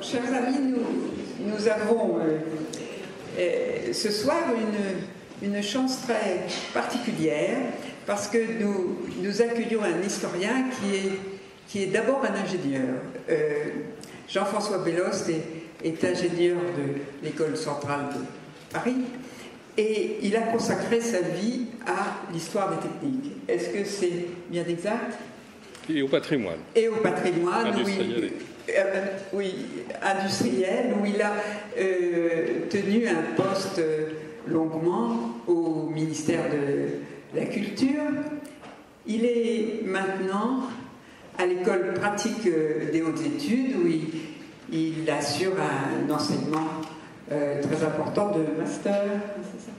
chers amis, nous avons ce soir une chance très particulière parce que nous accueillons un historien qui est d'abord un ingénieur. Jean-François Bellost est ingénieur de l'École centrale de Paris et il a consacré sa vie à l'histoire des techniques. Est-ce que c'est bien exact? Et au patrimoine. Et au patrimoine, industriel. Oui, industriel, où il a tenu un poste longuement au ministère de la Culture. Il est maintenant à l'école pratique des hautes études, où il assure un enseignement très important de master. C'est ça?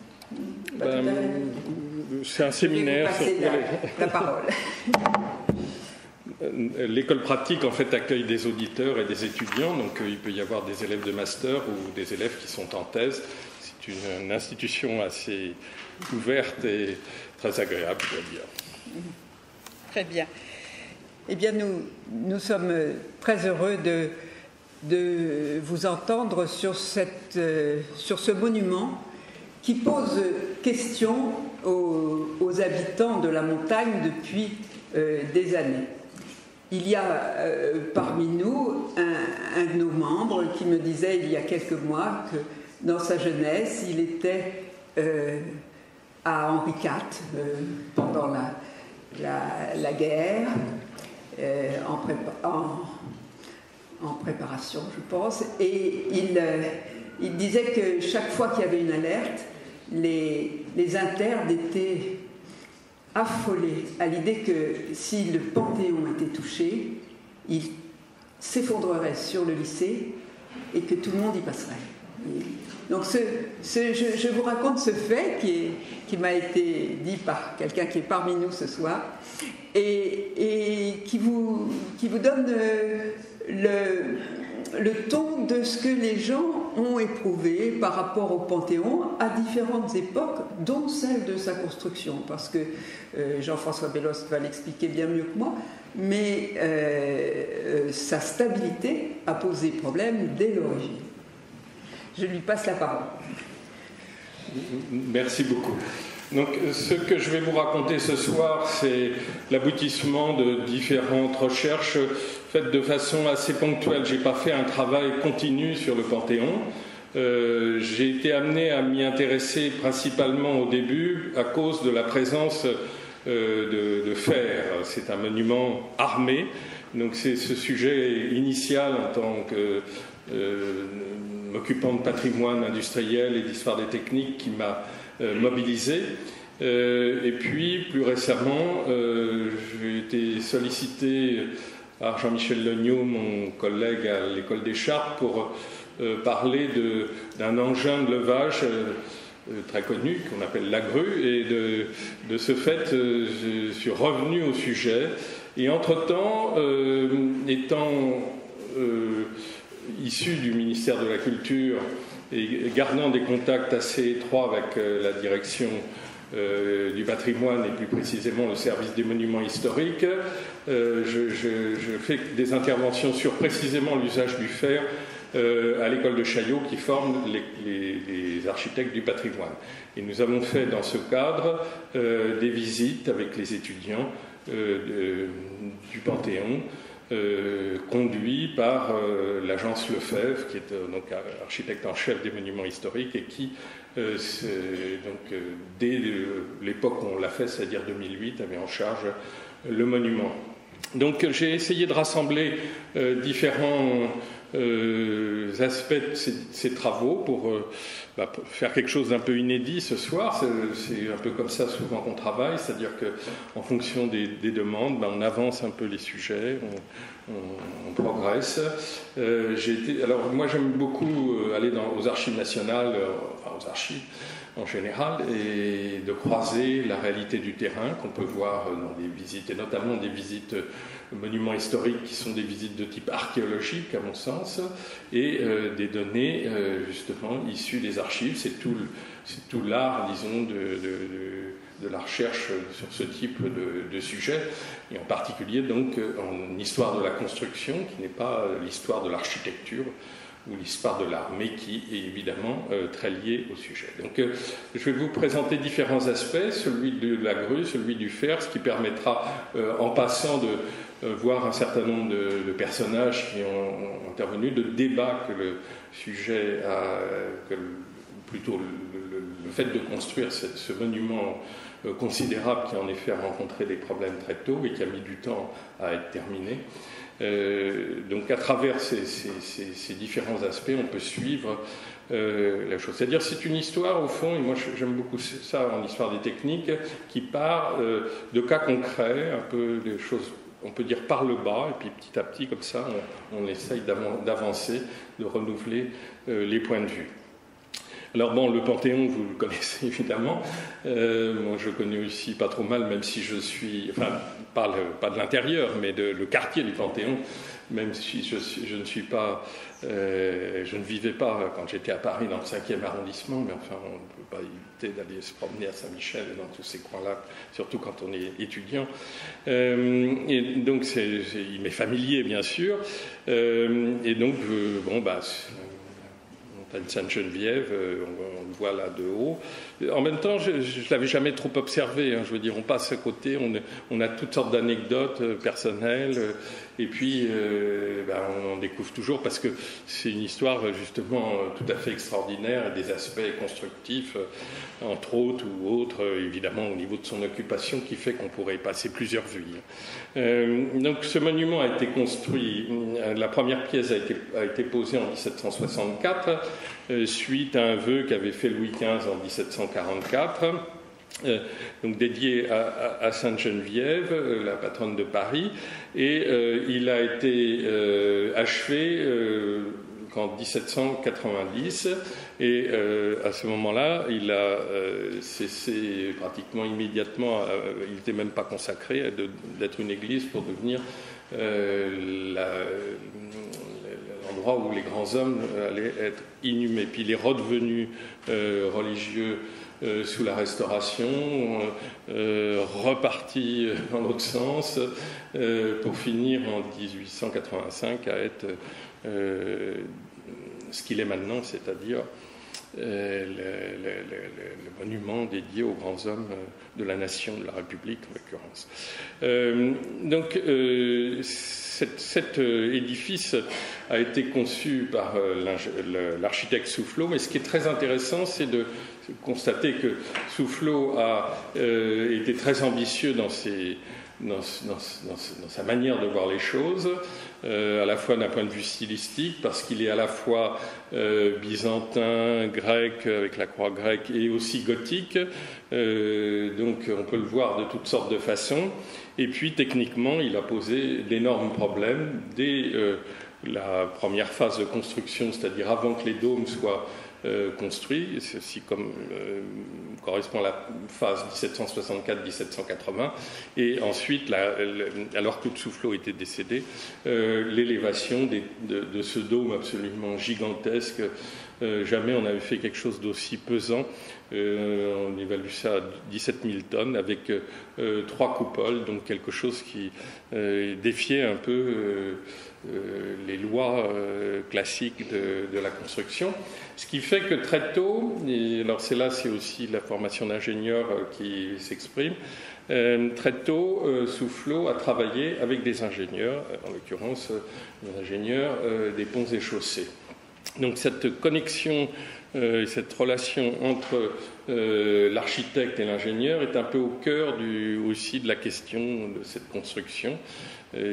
C'est un séminaire. Je vais vous passer la parole. L'école pratique en fait accueille des auditeurs et des étudiants, donc il peut y avoir des élèves de master ou des élèves qui sont en thèse. C'est une institution assez ouverte et très agréable, je dois dire. Très bien. Eh bien, nous sommes très heureux de vous entendre sur ce monument qui pose question aux habitants de la montagne depuis des années. Il y a parmi nous un de nos membres qui me disait il y a quelques mois que dans sa jeunesse, il était à Henri IV pendant la guerre, en préparation, je pense, et il disait que chaque fois qu'il y avait une alerte, les internes étaient affolé à l'idée que si le Panthéon était touché, il s'effondrerait sur le lycée et que tout le monde y passerait. Donc je vous raconte ce fait qui m'a été dit par quelqu'un qui est parmi nous ce soir et qui vous donne le ton de ce que les gens ont éprouvé par rapport au Panthéon à différentes époques, dont celle de sa construction, parce que Jean-François Bellost va l'expliquer bien mieux que moi, mais sa stabilité a posé problème dès l'origine. Je lui passe la parole. Merci beaucoup. Donc, ce que je vais vous raconter ce soir, c'est l'aboutissement de différentes recherches faites de façon assez ponctuelle. Je n'ai pas fait un travail continu sur le Panthéon. J'ai été amené à m'y intéresser principalement au début à cause de la présence de fer. C'est un monument armé. Donc, c'est ce sujet initial en tant que m'occupant de patrimoine industriel et d'histoire des techniques qui m'a mobilisé. Et puis, plus récemment, j'ai été sollicité par Jean-Michel Legnaud, mon collègue à l'École des Chartes, pour parler d'un engin de levage très connu, qu'on appelle la grue. Et de ce fait, je suis revenu au sujet. Et entre-temps, étant issu du ministère de la Culture et gardant des contacts assez étroits avec la direction du patrimoine et plus précisément le service des monuments historiques, je fais des interventions sur précisément l'usage du fer à l'école de Chaillot qui forme les architectes du patrimoine. Et nous avons fait dans ce cadre des visites avec les étudiants du Panthéon, conduit par l'agence Lefebvre, qui est donc architecte en chef des monuments historiques et qui, dès l'époque où on l'a fait, c'est-à-dire 2008, avait en charge le monument. Donc j'ai essayé de rassembler différents aspects de ces travaux pour faire quelque chose d'un peu inédit ce soir. C'est un peu comme ça souvent qu'on travaille, c'est-à-dire qu'en fonction des demandes, on avance un peu les sujets, on progresse. Alors moi j'aime beaucoup aller aux archives nationales, aux archives en général, et de croiser la réalité du terrain qu'on peut voir dans des visites, et notamment des visites monuments historiques qui sont des visites de type archéologique à mon sens, et des données justement issues des archives. C'est tout l'art, disons, de la recherche sur ce type de sujet, et en particulier donc en histoire de la construction, qui n'est pas l'histoire de l'architecture ou l'histoire de l'art, mais qui est évidemment très liée au sujet. Donc je vais vous présenter différents aspects, celui de la grue, celui du fer, ce qui permettra, en passant, de voir un certain nombre de personnages qui ont intervenu, de débats que le sujet a, plutôt le fait de construire ce monument considérable qui en effet a rencontré des problèmes très tôt et qui a mis du temps à être terminé. Donc à travers ces différents aspects, on peut suivre la chose. C'est-à-dire c'est une histoire au fond, et moi j'aime beaucoup ça en histoire des techniques, qui part de cas concrets, un peu des choses, on peut dire par le bas, et puis petit à petit comme ça, on essaye d'avancer, de renouveler les points de vue. Alors bon, le Panthéon, vous le connaissez évidemment. Moi, je connais aussi pas trop mal, même si je suis, enfin, pas de l'intérieur, mais le quartier du Panthéon, même si je ne suis pas, je ne vivais pas quand j'étais à Paris dans le 5e arrondissement, mais enfin, on ne peut pas éviter d'aller se promener à Saint-Michel et dans tous ces coins-là, surtout quand on est étudiant. Et donc, il m'est familier, bien sûr. Et donc, bon, bah. Sainte-Geneviève, on le voit là de haut. En même temps, je ne l'avais jamais trop observé. Je veux dire, on passe à côté, on a toutes sortes d'anecdotes personnelles, et puis on découvre toujours, parce que c'est une histoire justement tout à fait extraordinaire, et des aspects constructifs, entre autres, ou autres, évidemment, au niveau de son occupation, qui fait qu'on pourrait y passer plusieurs vies. Donc ce monument a été construit, la première pièce a été posée en 1764, suite à un vœu qu'avait fait Louis XV en 1744, donc dédié à Sainte-Geneviève, la patronne de Paris, et il a été achevé qu'en 1790, et à ce moment-là, il a cessé pratiquement immédiatement, il n'était même pas consacré d'être une église pour devenir l'endroit où les grands hommes allaient être inhumés. Puis il est redevenu religieux sous la Restauration, reparti dans l'autre sens, pour finir en 1885 à être ce qu'il est maintenant, c'est-à-dire le monument dédié aux grands hommes de la nation, de la République en l'occurrence. Donc cet édifice a été conçu par l'architecte Soufflot, mais ce qui est très intéressant, c'est de constater que Soufflot a été très ambitieux dans sa manière de voir les choses, à la fois d'un point de vue stylistique, parce qu'il est à la fois byzantin, grec, avec la croix grecque, et aussi gothique, donc on peut le voir de toutes sortes de façons, et puis techniquement il a posé d'énormes problèmes dès la première phase de construction, c'est-à-dire avant que les dômes soient construit, ceci correspond à la phase 1764-1780, et ensuite, alors que Soufflot était décédé, l'élévation de ce dôme absolument gigantesque. Jamais on avait fait quelque chose d'aussi pesant. On évalue ça à 17 000 tonnes avec 3 coupoles, donc quelque chose qui défiait un peu les lois classiques de la construction. Ce qui fait que très tôt, et alors c'est aussi la formation d'ingénieur qui s'exprime, très tôt, Soufflot a travaillé avec des ingénieurs, en l'occurrence des ingénieurs des ponts et chaussées. Donc cette connexion, cette relation entre l'architecte et l'ingénieur est un peu au cœur aussi de la question de cette construction.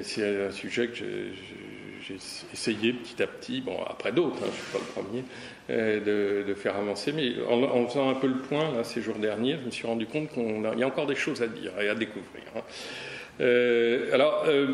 C'est un sujet que j'ai essayé petit à petit, bon, après d'autres, je ne suis pas le premier, de faire avancer, mais en faisant un peu le point là, ces jours derniers, je me suis rendu compte qu'il y a encore des choses à dire et à découvrir.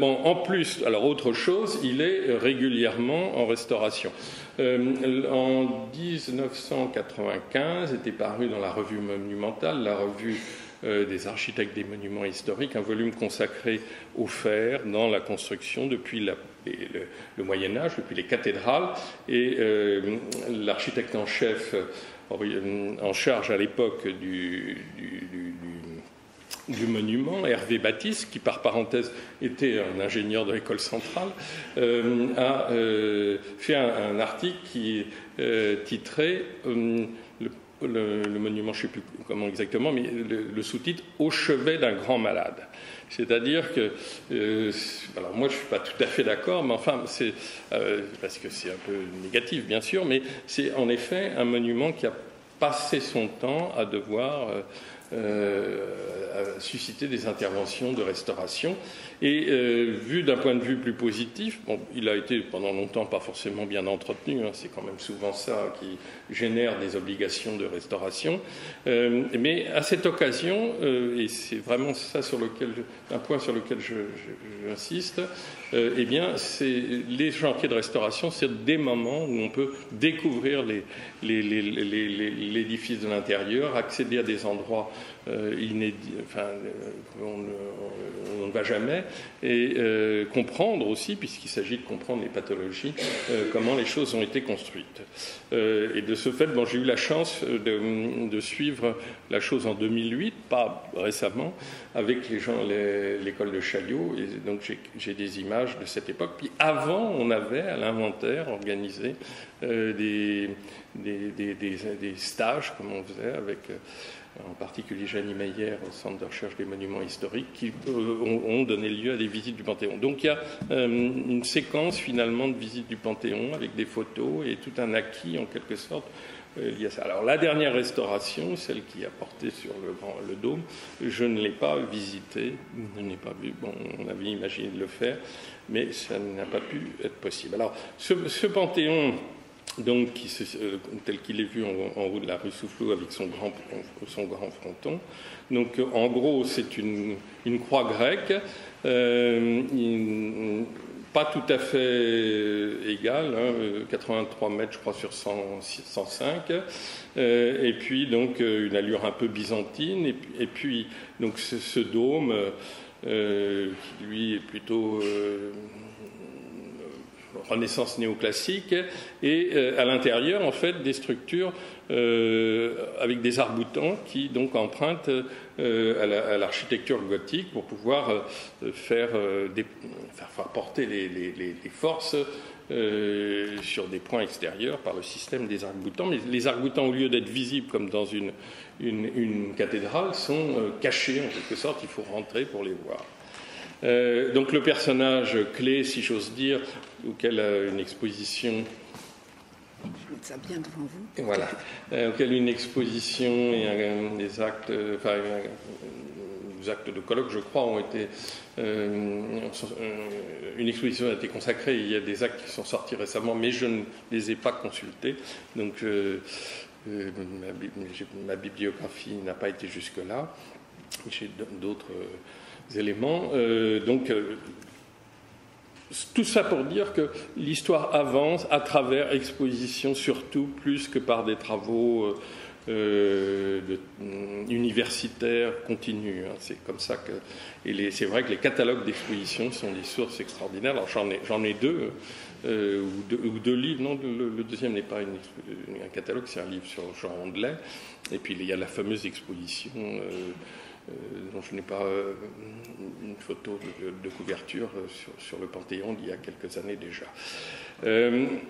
En plus, autre chose, il est régulièrement en restauration. En 1995 était paru dans la revue monumentale, la revue des architectes des monuments historiques, un volume consacré au fer dans la construction depuis le Moyen-Âge, depuis les cathédrales, et l'architecte en chef en charge à l'époque du monument, Hervé Baptiste, qui par parenthèse était un ingénieur de l'école centrale, a fait un article qui est titré le monument, je ne sais plus comment exactement, mais le sous-titre « Au chevet d'un grand malade ». C'est-à-dire que, alors moi je ne suis pas tout à fait d'accord, mais enfin, c'est parce que c'est un peu négatif bien sûr, mais c'est en effet un monument qui a passé son temps à devoir à susciter des interventions de restauration. Et vu d'un point de vue plus positif, bon, il a été pendant longtemps pas forcément bien entretenu, hein, c'est quand même souvent ça qui génère des obligations de restauration. Mais à cette occasion, et c'est vraiment ça un point sur lequel j'insiste, eh bien, c'est les chantiers de restauration, c'est des moments où on peut découvrir l'édifice de l'intérieur, accéder à des endroits inédits, enfin, on ne va jamais, et comprendre aussi, puisqu'il s'agit de comprendre les pathologies, comment les choses ont été construites. Et de ce fait, bon, j'ai eu la chance de suivre la chose en 2008, pas récemment, avec l'école de Chaillot, et donc j'ai des images de cette époque. Puis avant, on avait à l'inventaire organisé des stages, comme on faisait, avec en particulier Jeannie Meyer au Centre de recherche des monuments historiques, qui ont donné lieu à des visites du Panthéon. Donc il y a une séquence finalement de visites du Panthéon avec des photos et tout un acquis en quelque sorte lié à ça. Alors la dernière restauration, celle qui a porté sur le dôme, je ne l'ai pas visitée, je n'ai pas vu, bon, on avait imaginé de le faire, mais ça n'a pas pu être possible. Alors ce Panthéon, donc, tel qu'il est vu en haut de la rue Soufflot avec son grand fronton. Donc, en gros, c'est une croix grecque, pas tout à fait égale, hein, 83 mètres, je crois, sur 105, et puis donc une allure un peu byzantine, et puis donc ce dôme, qui lui est plutôt Renaissance néoclassique, et à l'intérieur, en fait, des structures avec des arcs-boutants qui donc empruntent à l'architecture gothique pour pouvoir faire porter les forces sur des points extérieurs par le système des arcs-boutants. Mais les arcs-boutants, au lieu d'être visibles comme dans une cathédrale, sont cachés en quelque sorte, il faut rentrer pour les voir. Donc le personnage clé, si j'ose dire, auquel une exposition... Je mets ça bien devant vous. Voilà. Auquel une exposition et des actes, des actes de colloque, je crois, ont été... une exposition a été consacrée, il y a des actes qui sont sortis récemment, mais je ne les ai pas consultés. Donc ma bibliographie n'a pas été jusque-là. J'ai d'autres... éléments. Tout ça pour dire que l'histoire avance à travers expositions, surtout plus que par des travaux universitaires continus. Hein. C'est comme ça que... Et c'est vrai que les catalogues d'expositions sont des sources extraordinaires. Alors j'en ai deux, ou deux livres. Non, le deuxième n'est pas un catalogue, c'est un livre sur Jean Rondelet. Et puis il y a la fameuse exposition... dont je n'ai pas une photo de couverture sur le Panthéon d'il y a quelques années déjà.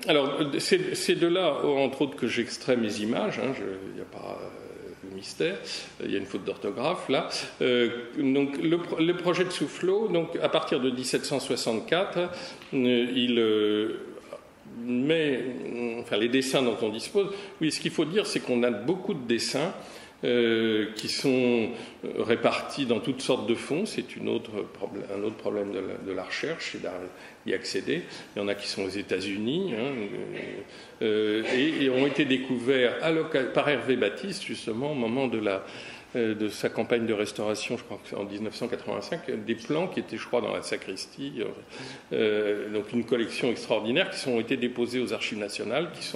Alors, c'est de là, entre autres, que j'extrais mes images. Hein, il n'y a pas de mystère. Il y a une faute d'orthographe là. Donc, le projet de Soufflot, donc, à partir de 1764, les dessins dont on dispose. Oui, ce qu'il faut dire, c'est qu'on a beaucoup de dessins qui sont répartis dans toutes sortes de fonds. C'est un autre problème de la recherche, c'est d'y accéder. Il y en a qui sont aux États-Unis, hein, et ont été découverts par Hervé Baptiste, justement, au moment de sa campagne de restauration, je crois qu'en 1985, des plans qui étaient, je crois, dans la sacristie, donc une collection extraordinaire, qui ont été déposés aux Archives nationales, qui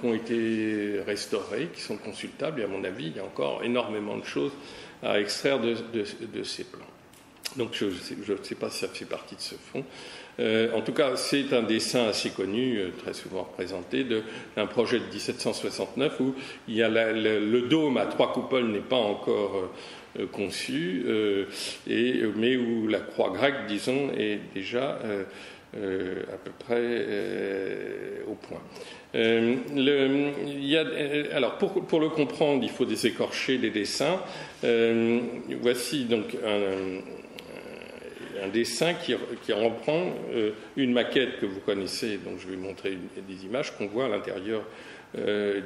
ont été restaurés, qui sont consultables, et à mon avis, il y a encore énormément de choses à extraire de ces plans. Donc je ne sais pas si ça fait partie de ce fonds. En tout cas, c'est un dessin assez connu, très souvent représenté, d'un projet de 1769 où il y a le dôme à 3 coupoles n'est pas encore conçu, mais où la croix grecque, disons, est déjà à peu près au point. Alors, pour le comprendre, il faut désécorcher les dessins. Voici donc un dessin qui reprend une maquette que vous connaissez, donc je vais montrer des images qu'on voit à l'intérieur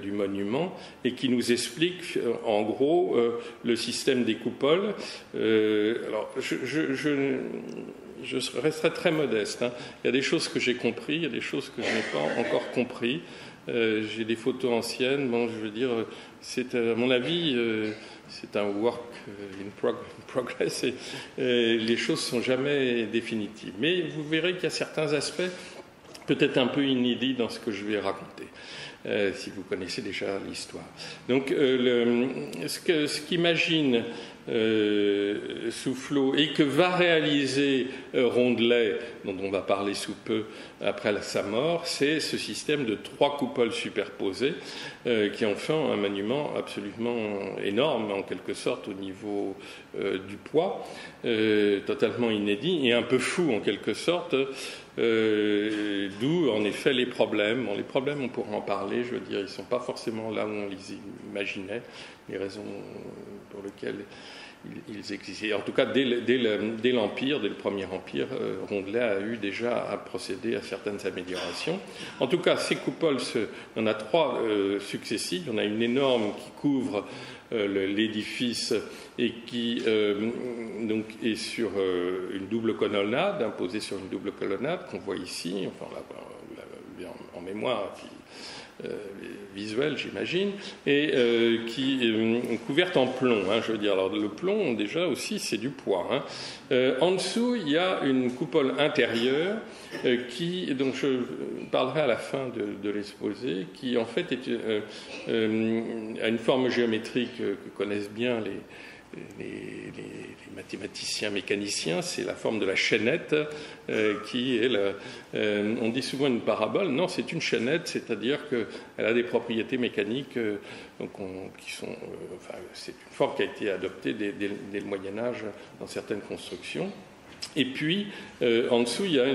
du monument et qui nous explique en gros le système des coupoles. Alors, je resterai très modeste. Hein. Il y a des choses que j'ai compris, il y a des choses que je n'ai pas encore compris. J'ai des photos anciennes. Bon, je veux dire, c'est à mon avis, c'est un work in progress. Et les choses sont jamais définitives. Mais vous verrez qu'il y a certains aspects peut-être un peu inédits dans ce que je vais raconter. Si vous connaissez déjà l'histoire. Donc, ce qu'imagine Soufflot et que va réaliser Rondelet, dont on va parler sous peu après sa mort, c'est ce système de 3 coupoles superposées qui en font un monument absolument énorme, en quelque sorte, au niveau du poids, totalement inédit et un peu fou, en quelque sorte. D'où en effet les problèmes. Bon, les problèmes, on pourra en parler, je veux dire, ils ne sont pas forcément là où on les imaginait, les raisons pour lesquelles ils existaient. En tout cas, dès l'Empire, dès le Premier Empire, Rondelet a eu déjà à procéder à certaines améliorations. En tout cas, ces coupoles, il y en a 3 successives. Il y en a une énorme qui couvre l'édifice et qui donc est sur une double colonnade, imposée sur une double colonnade qu'on voit ici, enfin là, en mémoire visuelle, j'imagine, et qui est couverte en plomb. Hein, je veux dire, alors le plomb déjà aussi c'est du poids. Hein. En dessous, il y a une coupole intérieure dont je parlerai à la fin de l'exposé, qui en fait a une forme géométrique que connaissent bien les mathématiciens mécaniciens, c'est la forme de la chaînette qui est on dit souvent une parabole. Non, c'est une chaînette, c'est-à-dire qu'elle a des propriétés mécaniques qui sont... c'est une forme qui a été adoptée dès le Moyen-Âge dans certaines constructions. Et puis, en dessous, il y a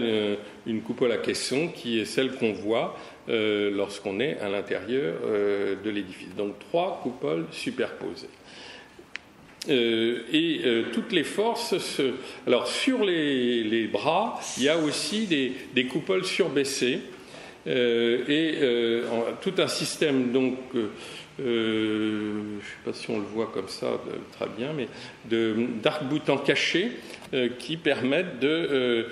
une coupole à caisson qui est celle qu'on voit lorsqu'on est à l'intérieur de l'édifice. Donc, 3 coupoles superposées. Toutes les forces alors sur les bras il y a aussi des coupoles surbaissées tout un système donc je ne sais pas si on le voit comme ça très bien, mais d'arcs-boutants cachés qui permettent de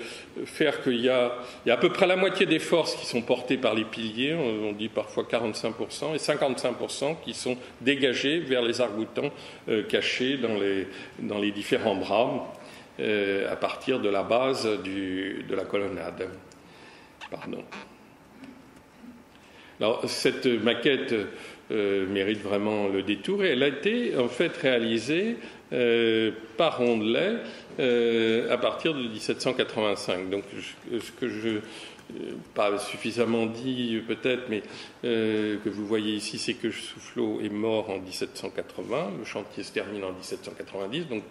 faire qu'il y a à peu près la moitié des forces qui sont portées par les piliers, on dit parfois 45%, et 55% qui sont dégagées vers les arcs-boutants cachés dans les différents bras à partir de la base de la colonnade. Pardon. Alors, cette maquette mérite vraiment le détour et elle a été en fait réalisée par Rondelet à partir de 1785. Donc, ce que je pas suffisamment dit peut-être, mais que vous voyez ici, c'est que Soufflot est mort en 1780, le chantier se termine en 1790, donc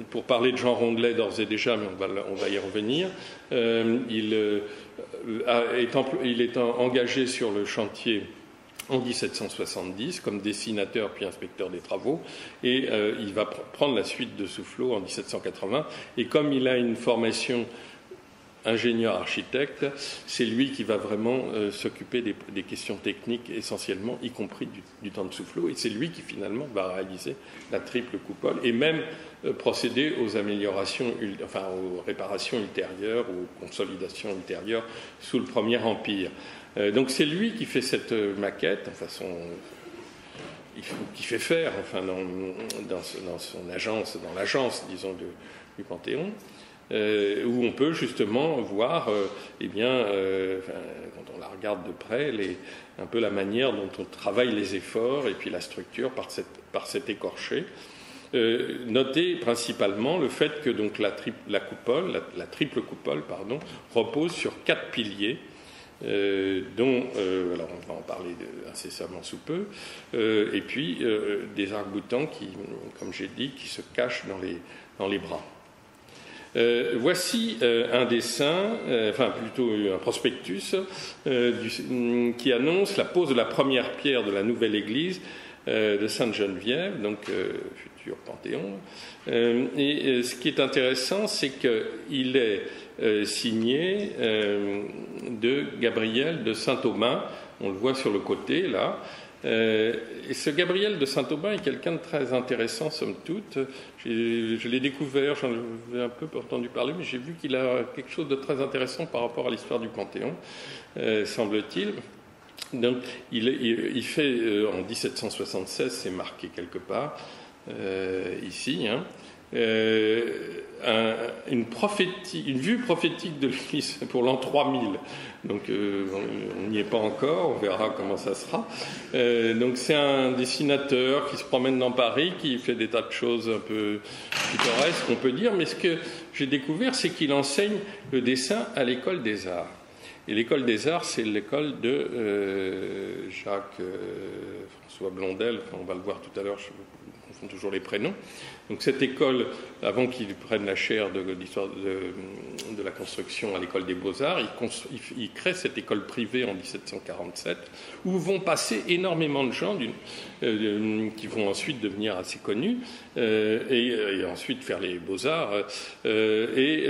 pour parler de Jean Rondelet d'ores et déjà, mais on va y revenir, il est engagé sur le chantier en 1770 comme dessinateur puis inspecteur des travaux et il va prendre la suite de Soufflot en 1780 et comme il a une formation ingénieur architecte, c'est lui qui va vraiment s'occuper des questions techniques essentiellement, y compris du temps de Soufflot, et c'est lui qui finalement va réaliser la triple coupole et même procéder aux améliorations, enfin aux réparations ultérieures, aux consolidations ultérieures sous le Premier Empire. Donc c'est lui qui fait cette maquette, enfin qui fait faire, enfin dans son agence, dans l'agence, disons, du Panthéon. Où on peut justement voir, quand on la regarde de près, un peu la manière dont on travaille les efforts et puis la structure par cet écorché. Notez principalement le fait que donc la triple coupole, repose sur 4 piliers dont, alors on va en parler incessamment sous peu, et puis des arcs-boutants qui, comme j'ai dit, qui se cachent dans les bras. Voici un dessin, enfin plutôt un prospectus, qui annonce la pose de la première pierre de la nouvelle église de Sainte-Geneviève, donc futur Panthéon. Et ce qui est intéressant, c'est qu'il est signé de Gabriel de Saint-Aubin, on le voit sur le côté là. Et ce Gabriel de Saint-Aubin est quelqu'un de très intéressant, somme toute. Je l'ai découvert, j'en avais un peu entendu parler, mais j'ai vu qu'il a quelque chose de très intéressant par rapport à l'histoire du Panthéon, semble-t-il. Donc, il fait, en 1776, c'est marqué quelque part, ici, hein, une vue prophétique de l'Église pour l'an 3000. Donc on n'y est pas encore, on verra comment ça sera. Donc c'est un dessinateur qui se promène dans Paris, qui fait des tas de choses un peu pittoresques, on peut dire, mais ce que j'ai découvert, c'est qu'il enseigne le dessin à l'école des Arts. Et l'école des Arts, c'est l'école de Jacques-François Blondel, enfin, on va le voir tout à l'heure, je confonds toujours les prénoms. Donc cette école, avant qu'il prenne la chaire de l'histoire de la construction à l'école des Beaux-Arts, il crée cette école privée en 1747, où vont passer énormément de gens qui vont ensuite devenir assez connus, et ensuite faire les Beaux-Arts, et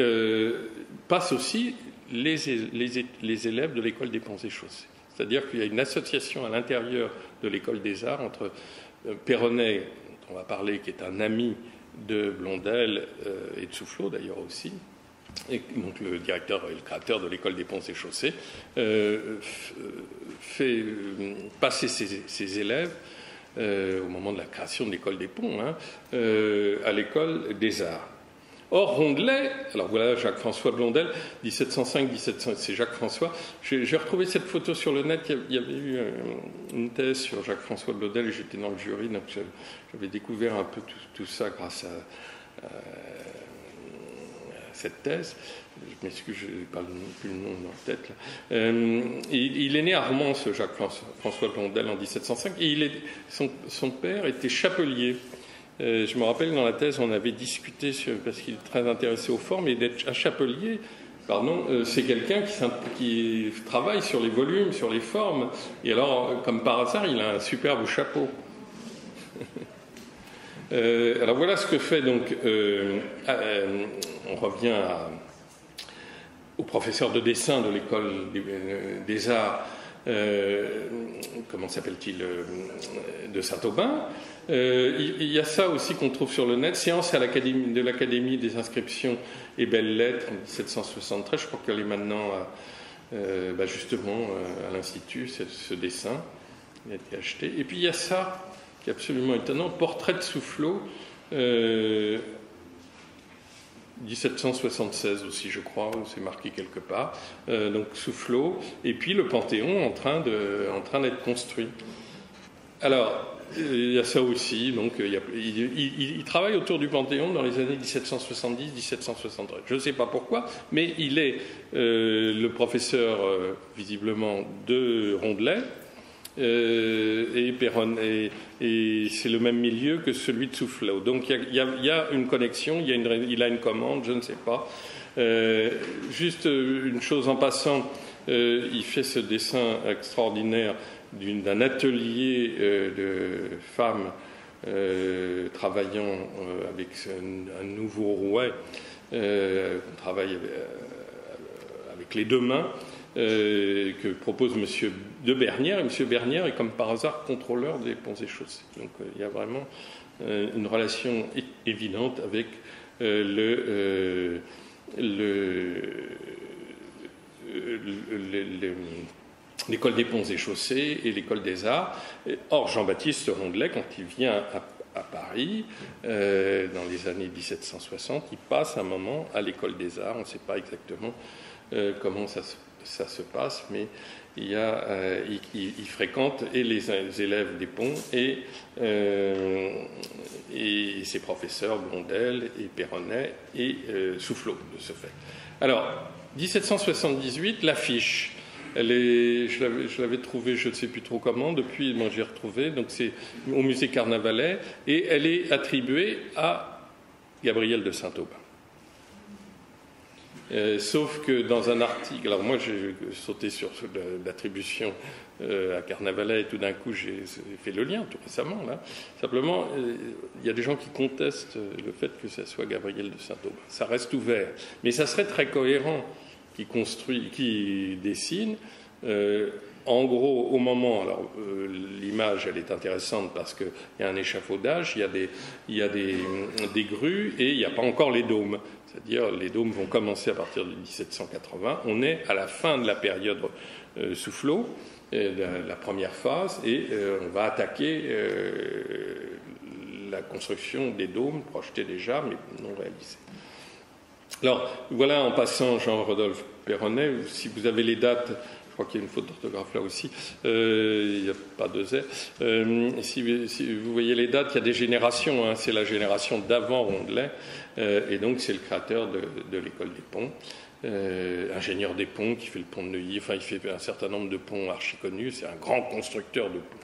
passent aussi les élèves de l'école des Ponts et Chaussées. C'est-à-dire qu'il y a une association à l'intérieur de l'école des Arts entre Perronnet, dont on va parler, qui est un ami de Blondel et de Soufflot d'ailleurs aussi, et donc le directeur et le créateur de l'école des Ponts et Chaussées, fait passer ses élèves au moment de la création de l'école des Ponts, à l'école des Arts. Or, Rondelet, alors voilà Jacques-François Blondel, 1705-1700, c'est Jacques-François. J'ai retrouvé cette photo sur le net, il y avait eu une thèse sur Jacques-François Blondel et j'étais dans le jury, donc j'avais découvert un peu tout ça grâce à cette thèse. Je m'excuse, je n'ai pas plus le nom en tête. Il est né à Romans, ce Jacques-François Blondel, en 1705, et son père était chapelier. Je me rappelle, dans la thèse, on avait discuté, parce qu'il est très intéressé aux formes, et d'être un chapelier, c'est quelqu'un qui travaille sur les volumes, sur les formes, et alors, comme par hasard, il a un superbe chapeau. Alors voilà ce que fait donc, on revient au professeur de dessin de l'école des Arts, comment s'appelle-t-il, de Saint-Aubin. Il y a ça aussi qu'on trouve sur le net, séance de l'Académie des inscriptions et belles-lettres en 1773, je crois qu'elle est maintenant justement à l'Institut, ce dessin, il a été acheté. Et puis il y a ça, qui est absolument étonnant, portrait de Soufflot, 1776 aussi, je crois, c'est marqué quelque part. Donc Soufflot, et puis le Panthéon en train d'être construit. Alors, il y a ça aussi. Donc, il travaille autour du Panthéon dans les années 1770-1773. Je ne sais pas pourquoi, mais il est le professeur, visiblement, de Rondelet. Et c'est le même milieu que celui de Soufflot. Donc il y a une connexion, il a une commande, je ne sais pas. Juste une chose en passant, il fait ce dessin extraordinaire d'un atelier de femmes travaillant avec un nouveau rouet, on travaille avec les deux mains, que propose M. de Bernière, et M. Bernière est comme par hasard contrôleur des Ponts et Chaussées. Donc il y a vraiment une relation évidente avec l'école des Ponts et Chaussées et l'école des Arts. Or, Jean-Baptiste Rondelet, quand il vient à Paris, dans les années 1760, il passe un moment à l'école des Arts. On ne sait pas exactement comment ça se passe, mais il fréquente et les élèves des Ponts et ses professeurs Blondel et Perronnet et Soufflot, de ce fait. Alors, 1778, l'affiche. je l'avais trouvée, je ne sais plus trop comment, depuis, moi j'ai retrouvé, donc c'est au musée Carnavalet, et elle est attribuée à Gabriel de Saint-Aubin. Sauf que dans un article, alors moi j'ai sauté sur l'attribution à Carnavalet et tout d'un coup j'ai fait le lien tout récemment là. Simplement, il y a des gens qui contestent le fait que ça soit Gabriel de Saint-Aubin. Ça reste ouvert, mais ça serait très cohérent qui dessine. En gros, au moment, alors l'image elle est intéressante parce qu'il y a un échafaudage, il y a des grues et il n'y a pas encore les dômes. C'est-à-dire les dômes vont commencer à partir de 1780. On est à la fin de la période Soufflot, la première phase, et on va attaquer la construction des dômes, projetés déjà, mais non réalisés. Alors, voilà en passant Jean-Rodolphe Perronnet, si vous avez les dates, je crois qu'il y a une faute d'orthographe là aussi, il n'y a pas de Z. Si vous voyez les dates, il y a des générations, hein, c'est la génération d'avant Rondelet, et donc c'est le créateur de l'école des ponts, ingénieur des ponts qui fait le pont de Neuilly, enfin il fait un certain nombre de ponts archi connus, c'est un grand constructeur de ponts.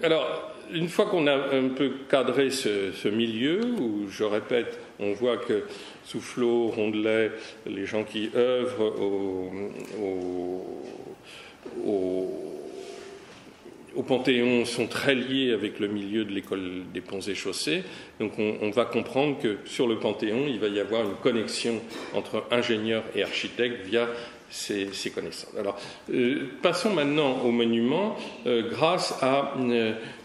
Alors, une fois qu'on a un peu cadré ce milieu, où je répète, on voit que Soufflot, Rondelet, les gens qui œuvrent au Panthéon sont très liés avec le milieu de l'école des ponts et chaussées. Donc on va comprendre que sur le Panthéon, il va y avoir une connexion entre ingénieurs et architectes via ces connaissances. Alors, passons maintenant au monument. Grâce à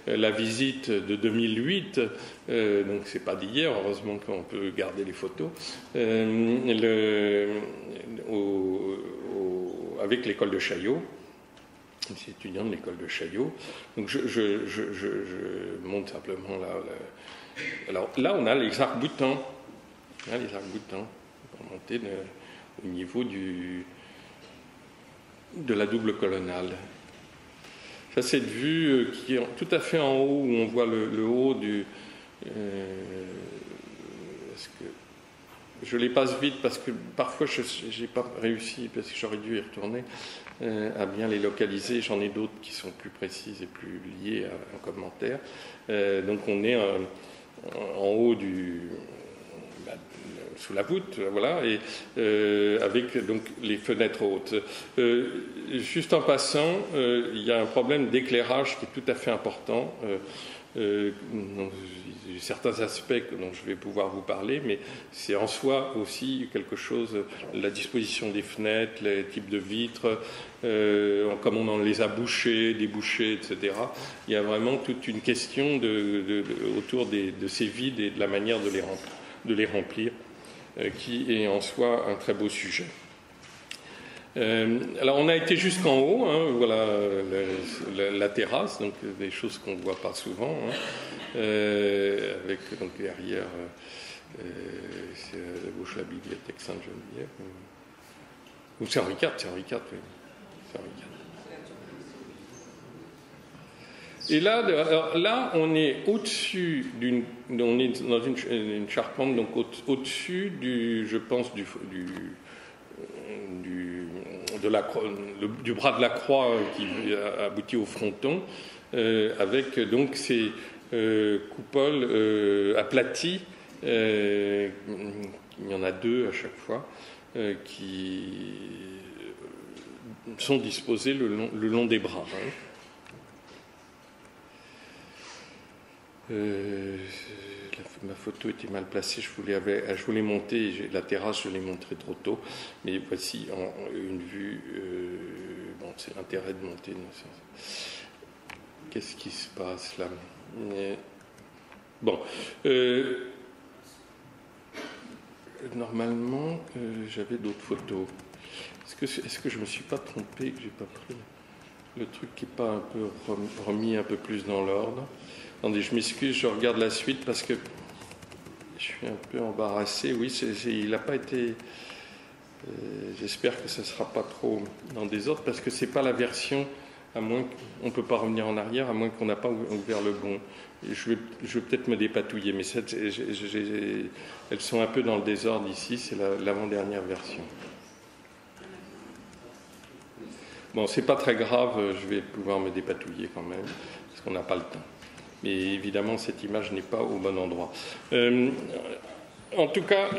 la visite de 2008, donc c'est pas d'hier, heureusement qu'on peut garder les photos, avec l'école de Chaillot, les étudiants de l'école de Chaillot. Donc je montre simplement là. Alors là, on a les arcs-boutants. Là, les arcs-boutants, on va monter au niveau de la double colonnade. Ça, c'est une vue qui est tout à fait en haut, où on voit le haut du... je les passe vite parce que parfois je n'ai pas réussi, parce que j'aurais dû y retourner, à bien les localiser. J'en ai d'autres qui sont plus précises et plus liées à un commentaire. Donc on est en haut sous la voûte, voilà, et avec donc les fenêtres hautes. Juste en passant, il y a un problème d'éclairage qui est tout à fait important. Certains aspects dont je vais pouvoir vous parler, mais c'est en soi aussi quelque chose, la disposition des fenêtres, les types de vitres, comment on les a bouchées, débouchées, etc. Il y a vraiment toute une question autour de ces vides et de la manière de les remplir, qui est en soi un très beau sujet. Alors on a été jusqu'en haut, hein, voilà la terrasse, donc des choses qu'on ne voit pas souvent, hein, avec donc derrière c'est à gauche la bibliothèque Sainte-Geneviève, ou c'est Henri IV, oui. C'est Henri IV. Et là, on est au-dessus on est dans une charpente, donc au-dessus je pense du bras de la croix qui aboutit au fronton, avec donc ces coupoles aplaties, il y en a deux à chaque fois, qui sont disposées le long des bras. Hein. Ma photo était mal placée, je voulais monter, la terrasse je l'ai montrée trop tôt, mais voici une vue, c'est l'intérêt de monter. Qu'est-ce qui se passe là? Normalement, j'avais d'autres photos. Est-ce que je ne me suis pas trompé, que je n'ai pas pris le truc qui n'est pas un peu remis un peu plus dans l'ordre? Attendez, je m'excuse, je regarde la suite parce que je suis un peu embarrassé. Oui, il n'a pas été... j'espère que ça ne sera pas trop dans des ordres, parce que ce n'est pas la version, à moins qu'on ne peut pas revenir en arrière, à moins qu'on n'a pas ouvert le bon. Je vais peut-être me dépatouiller, mais elles sont un peu dans le désordre ici, c'est l'avant-dernière version. Bon, c'est pas très grave, je vais pouvoir me dépatouiller quand même, parce qu'on n'a pas le temps. Mais évidemment, cette image n'est pas au bon endroit. En tout cas,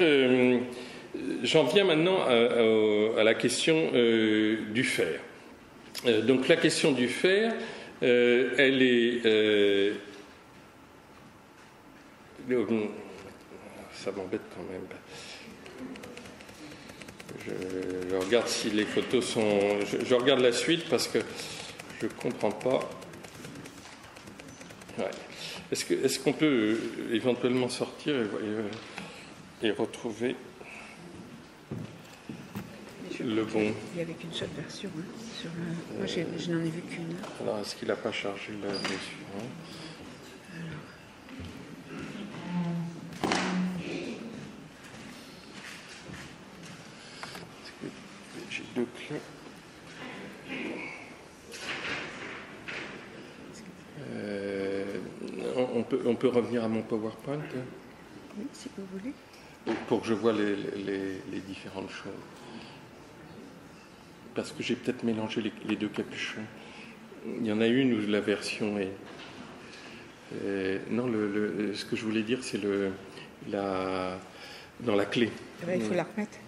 j'en viens maintenant à la question du fer. Donc la question du fer, elle est... ça m'embête quand même. Je regarde si les photos sont... Je regarde la suite parce que je ne comprends pas. Ouais. Est-ce qu'on peut éventuellement sortir et retrouver le bon... Il n'y avait qu'une seule version. Hein, moi, je n'en ai vu qu'une. Alors, est-ce qu'il n'a pas chargé la dessus, hein? J'ai deux clés. On peut revenir à mon PowerPoint? Oui, si vous voulez. Pour que je vois les différentes choses. Parce que j'ai peut-être mélangé les deux capuchons. Il y en a une où la version est... non, ce que je voulais dire, c'est dans la clé. Il faut la remettre.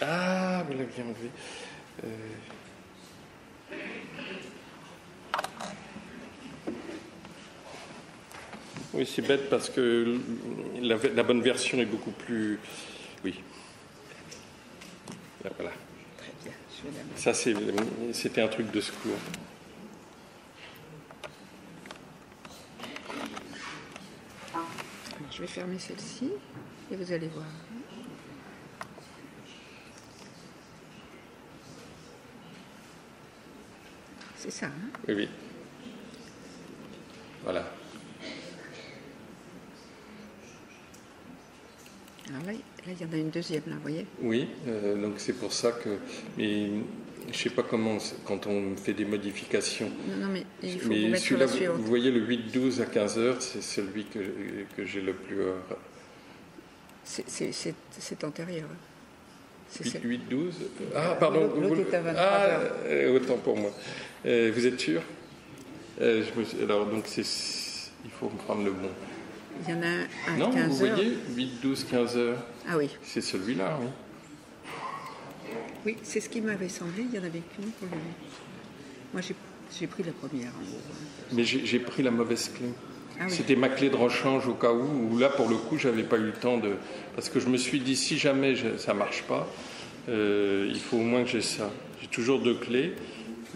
Ah, vous l'avez enlevé. Oui, c'est bête parce que la bonne version est beaucoup plus... Oui. Là, voilà. Très bien, je vais la mettre. Ça, c'était un truc de secours. Alors, je vais fermer celle-ci et vous allez voir. C'est ça, hein? Oui, oui. Voilà. Alors là, il y en a une deuxième, là, vous voyez? Oui, donc c'est pour ça que... Mais je ne sais pas comment, quand on fait des modifications... Non, mais il faut vous mettre sur la suivante. Vous voyez le 8-12 à 15h, c'est celui que j'ai le plus... C'est antérieur. 8-12 Ah, pardon. L'autre est à 23h. Autant pour moi. Vous êtes sûr? Alors, donc, il faut me prendre le bon. Il y en a un à 15h. Non, vous voyez, 8-12, 15h. Ah oui. C'est celui-là, oui. Oui, c'est ce qui m'avait semblé. Il n'y en avait qu'une pour lui. Moi, j'ai pris la première. Mais j'ai pris la mauvaise clé. Ah oui. C'était ma clé de rechange au cas où là, pour le coup, j'avais pas eu le temps de... Parce que je me suis dit, si jamais ça marche pas, il faut au moins que j'ai ça. J'ai toujours deux clés,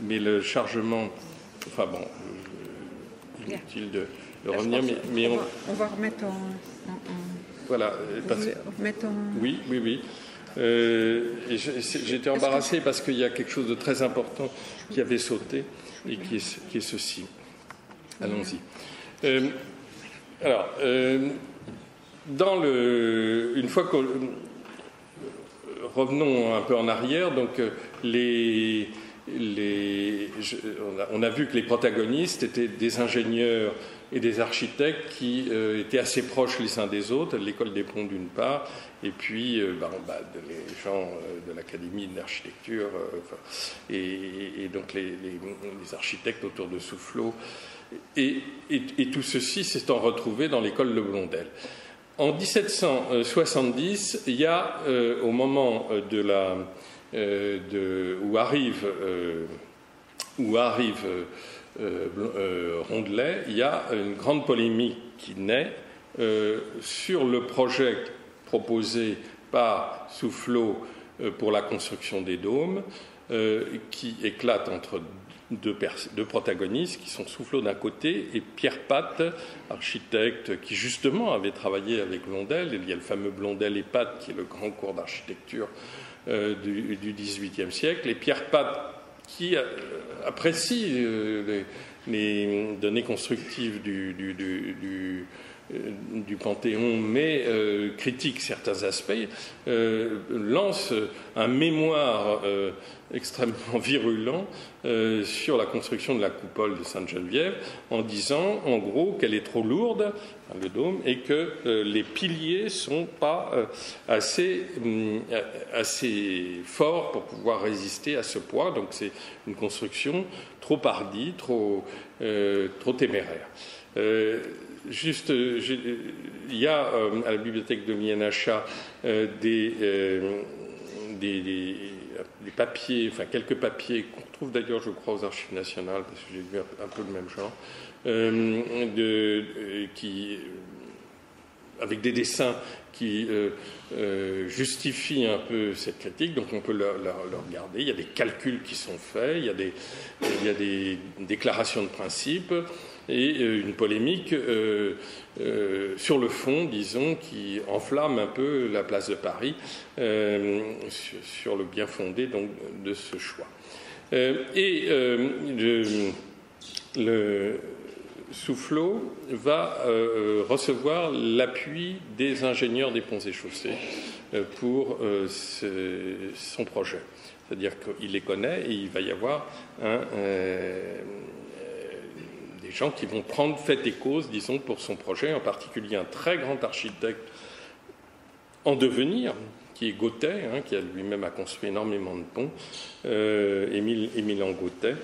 mais le chargement... Enfin bon, inutile de revenir, mais on va remettre en... Voilà. Remettre en... Oui. J'étais embarrassé parce qu'il y a quelque chose de très important qui avait sauté et qui est ceci. Allons-y. Alors, une fois que... Revenons un peu en arrière, donc on a vu que les protagonistes étaient des ingénieurs et des architectes qui étaient assez proches les uns des autres, l'école des ponts d'une part, et puis les gens de l'Académie d'architecture, et donc les architectes autour de Soufflot. Et tout ceci s'étant retrouvé dans l'école de Blondel. En 1770, il y a, au moment où arrive Rondelet, il y a une grande polémique qui naît sur le projet proposé par Soufflot pour la construction des dômes, qui éclate entre deux protagonistes qui sont Soufflot d'un côté et Pierre Patte, architecte qui justement avait travaillé avec Blondel. Il y a le fameux Blondel et Patte qui est le grand cours d'architecture du XVIIIe siècle, et Pierre Patte qui apprécie les données constructives du Panthéon, mais critique certains aspects, lance un mémoire extrêmement virulent sur la construction de la coupole de Sainte-Geneviève, en disant en gros qu'elle est trop lourde, le dôme, et que les piliers ne sont pas assez forts pour pouvoir résister à ce poids. Donc c'est une construction trop hardie, trop téméraire. Il y a à la bibliothèque de Mianacha des papiers, enfin quelques papiers qu'on trouve d'ailleurs, je crois, aux Archives nationales, parce que j'ai vu un peu le même genre, avec des dessins qui justifient un peu cette critique, donc on peut le regarder. Il y a des calculs qui sont faits, il y a des déclarations de principe et une polémique sur le fond, disons, qui enflamme un peu la place de Paris sur le bien fondé donc, de ce choix. Le Soufflot va recevoir l'appui des ingénieurs des ponts et chaussées pour son projet. C'est-à-dire qu'il les connaît et il va y avoir des gens qui vont prendre fait et cause, disons, pour son projet, en particulier un très grand architecte en devenir, qui est Gautet, qui a lui-même construit énormément de ponts, Émile Gautet,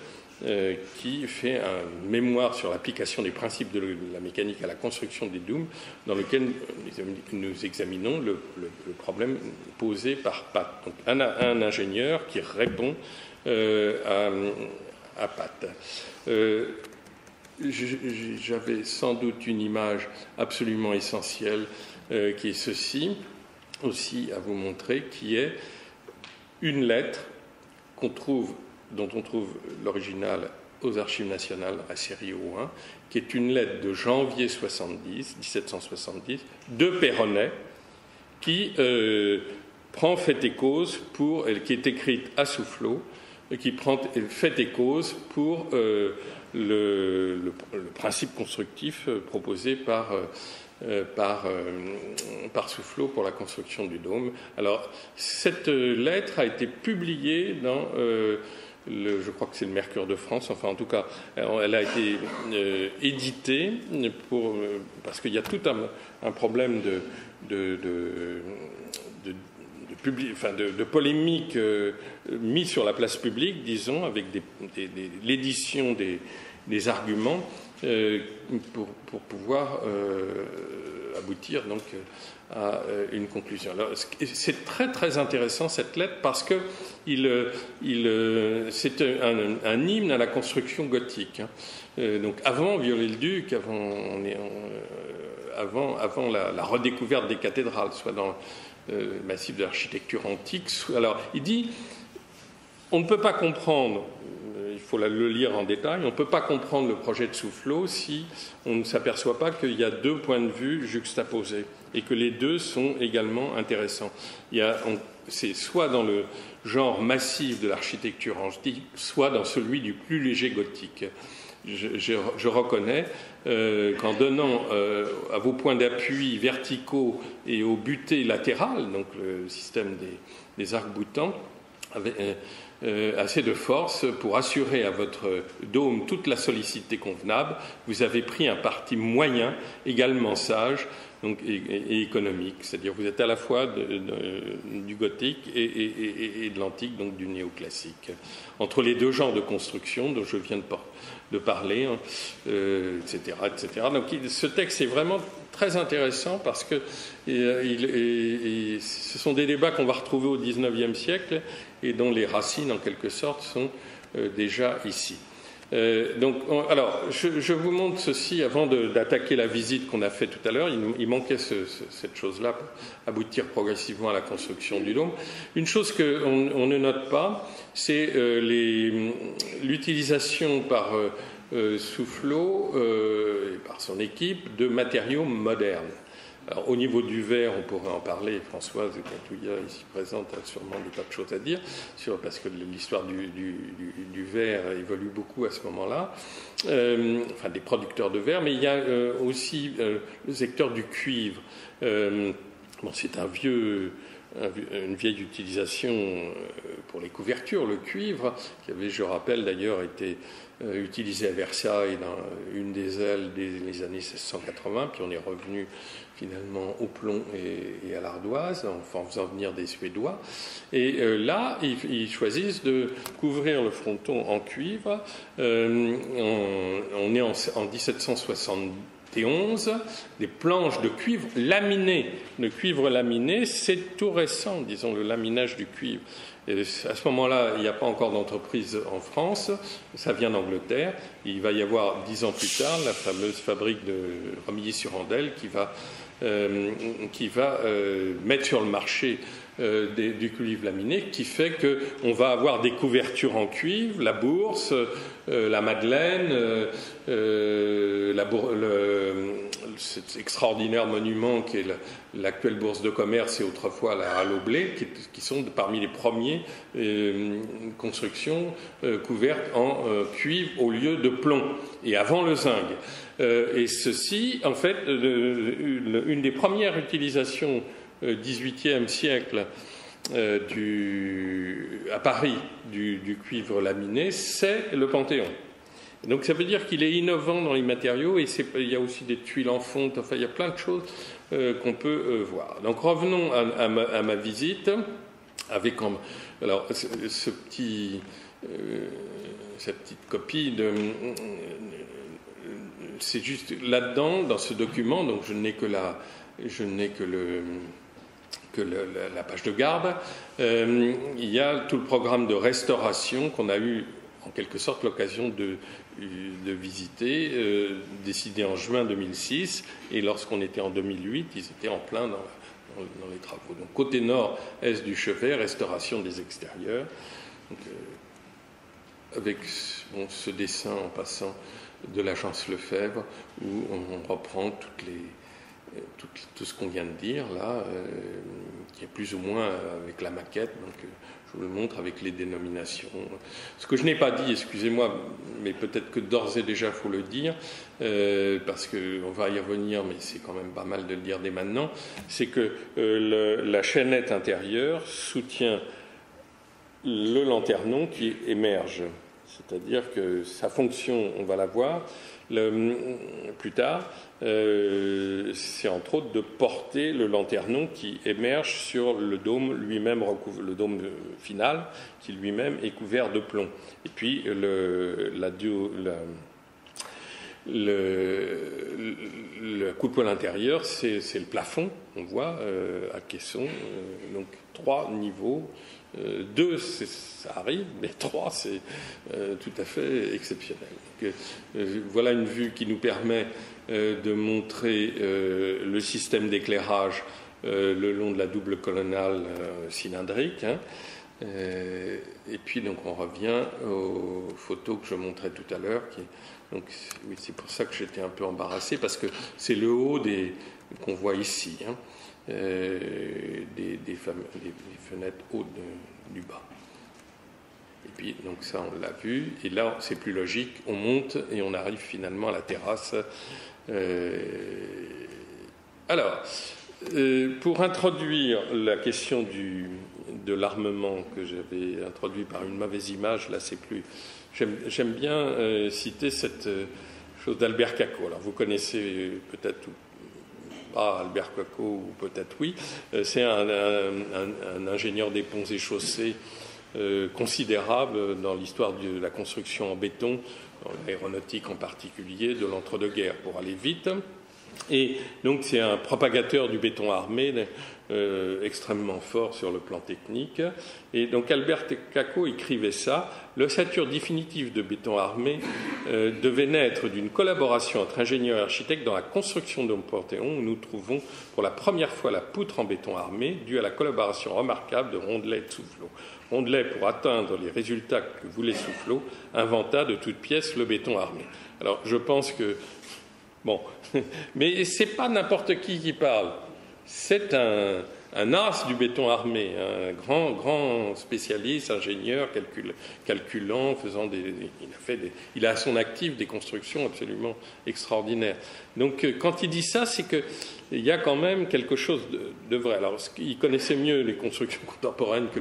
qui fait un mémoire sur l'application des principes de la mécanique à la construction des dômes, dans lequel nous examinons le problème posé par Pat. Donc un ingénieur qui répond à Pat. J'avais sans doute une image absolument essentielle qui est ceci, aussi à vous montrer, qui est une lettre dont on trouve l'original aux Archives nationales à Sériaux 1, qui est une lettre de janvier 1770, de Perronnet, qui prend fait et cause qui est écrite à Soufflot, qui prend fait et cause pour le principe constructif proposé par Soufflot pour la construction du dôme. Alors, cette lettre a été publiée dans je crois que c'est le Mercure de France, enfin en tout cas, elle a été éditée parce qu'il y a tout un problème de polémique mis sur la place publique, disons, avec l'édition des arguments pour pouvoir aboutir donc à une conclusion. Alors, c'est très très intéressant cette lettre parce que c'est un hymne à la construction gothique. Donc avant Viollet-le-Duc, avant la redécouverte des cathédrales, soit dans le massif de l'architecture antique. Alors il dit, on ne peut pas comprendre. Il faut le lire en détail. On ne peut pas comprendre le projet de Soufflot si on ne s'aperçoit pas qu'il y a deux points de vue juxtaposés et que les deux sont également intéressants. C'est soit dans le genre massif de l'architecture antique, soit dans celui du plus léger gothique. Je reconnais qu'en donnant à vos points d'appui verticaux et aux butées latérales, donc le système des arcs-boutants, assez de force pour assurer à votre dôme toute la solidité convenable, vous avez pris un parti moyen, également sage donc, et économique. C'est-à-dire vous êtes à la fois du gothique et de l'antique, donc du néoclassique. Entre les deux genres de construction dont je viens de parler, etc., etc. Donc ce texte est vraiment très intéressant parce que ce sont des débats qu'on va retrouver au XIXe siècle et dont les racines, en quelque sorte, sont déjà ici. Alors, je vous montre ceci avant d'attaquer la visite qu'on a faite tout à l'heure. Il manquait cette chose-là pour aboutir progressivement à la construction du dôme. Une chose qu'on ne note pas, c'est l'utilisation par Soufflot et par son équipe de matériaux modernes. Alors, au niveau du verre, on pourrait en parler. Françoise Cantouillat, ici présente, a sûrement des tas de choses à dire, parce que l'histoire du verre évolue beaucoup à ce moment-là, enfin des producteurs de verre, mais il y a aussi le secteur du cuivre. Bon, c'est une vieille utilisation pour les couvertures, le cuivre, qui avait, je rappelle d'ailleurs, été utilisé à Versailles dans une des ailes des années 1680, puis on est revenu finalement au plomb et à l'ardoise, en faisant venir des Suédois. Et là, ils choisissent de couvrir le fronton en cuivre. On est en 1771, des planches de cuivre laminées. Le cuivre laminé, c'est tout récent, disons, le laminage du cuivre. Et à ce moment-là, il n'y a pas encore d'entreprise en France, ça vient d'Angleterre. Il va y avoir 10 ans plus tard la fameuse fabrique de Romilly-sur-Andelle qui va mettre sur le marché du cuivre laminé, qui fait qu'on va avoir des couvertures en cuivre, la Bourse, la Madeleine, cet extraordinaire monument qui est l'actuelle Bourse de commerce et autrefois la Halle au blé, qui sont parmi les premiers constructions couvertes en cuivre au lieu de plomb, et avant le zinc. Et ceci, en fait, une des premières utilisations XVIIIe siècle à Paris du cuivre laminé, c'est le Panthéon. Donc ça veut dire qu'il est innovant dans les matériaux, et il y a aussi des tuiles en fonte, enfin il y a plein de choses qu'on peut voir. Donc revenons à ma visite, avec alors cette petite copie c'est juste là-dedans, dans ce document, donc je n'ai que la page de garde, il y a tout le programme de restauration qu'on a eu en quelque sorte l'occasion de visiter, décidé en juin 2006, et lorsqu'on était en 2008, ils étaient en plein dans les travaux. Donc côté nord-est du chevet, restauration des extérieurs, donc, avec ce dessin en passant de l'agence Lefebvre, où on reprend tout ce qu'on vient de dire là, qui est plus ou moins avec la maquette, donc je vous le montre avec les dénominations. Ce que je n'ai pas dit, excusez-moi, mais peut-être que d'ores et déjà il faut le dire, parce qu'on va y revenir, mais c'est quand même pas mal de le dire dès maintenant, c'est que la chaînette intérieure soutient le lanternon qui émerge. C'est-à-dire que sa fonction, on va la voir plus tard, c'est entre autres de porter le lanternon qui émerge sur le dôme lui-même, le dôme final, qui lui-même est couvert de plomb. Et puis la coupole intérieure, c'est le plafond, on voit, à caisson, donc 3 niveaux. 2, ça arrive, mais 3, c'est tout à fait exceptionnel. Donc, voilà une vue qui nous permet de montrer le système d'éclairage le long de la double colonnade cylindrique. Et puis, donc, on revient aux photos que je montrais tout à l'heure. Donc, oui, c'est pour ça que j'étais un peu embarrassé, parce que c'est le haut qu'on voit ici. Des fenêtres hautes du bas. Et puis, donc ça, on l'a vu. Et là, c'est plus logique. On monte et on arrive finalement à la terrasse. Alors, pour introduire la question de l'armement que j'avais introduit par une mauvaise image, là, c'est plus... J'aime bien citer cette chose d'Albert Cacot. Alors, vous connaissez peut-être pas Albert Cacot, ou peut-être oui. C'est un ingénieur des ponts et chaussées considérable dans l'histoire de la construction en béton, dans l'aéronautique en particulier, de l'entre-deux-guerres, pour aller vite. Et donc c'est un propagateur du béton armé extrêmement fort sur le plan technique. Et donc Albert Cacot écrivait ça: l'ossature définitive de béton armé devait naître d'une collaboration entre ingénieurs et architectes dans la construction de Panthéon, où nous trouvons pour la première fois la poutre en béton armé, due à la collaboration remarquable de Rondelet et de Soufflot. Rondelet, pour atteindre les résultats que voulait Soufflot, inventa de toutes pièces le béton armé. Alors je pense que Bon, mais c'est pas n'importe qui parle. C'est un as du béton armé, un grand spécialiste, ingénieur, calculant, il a à son actif des constructions absolument extraordinaires. Donc quand il dit ça, c'est qu'il y a quand même quelque chose de vrai. Alors il connaissait mieux les constructions contemporaines que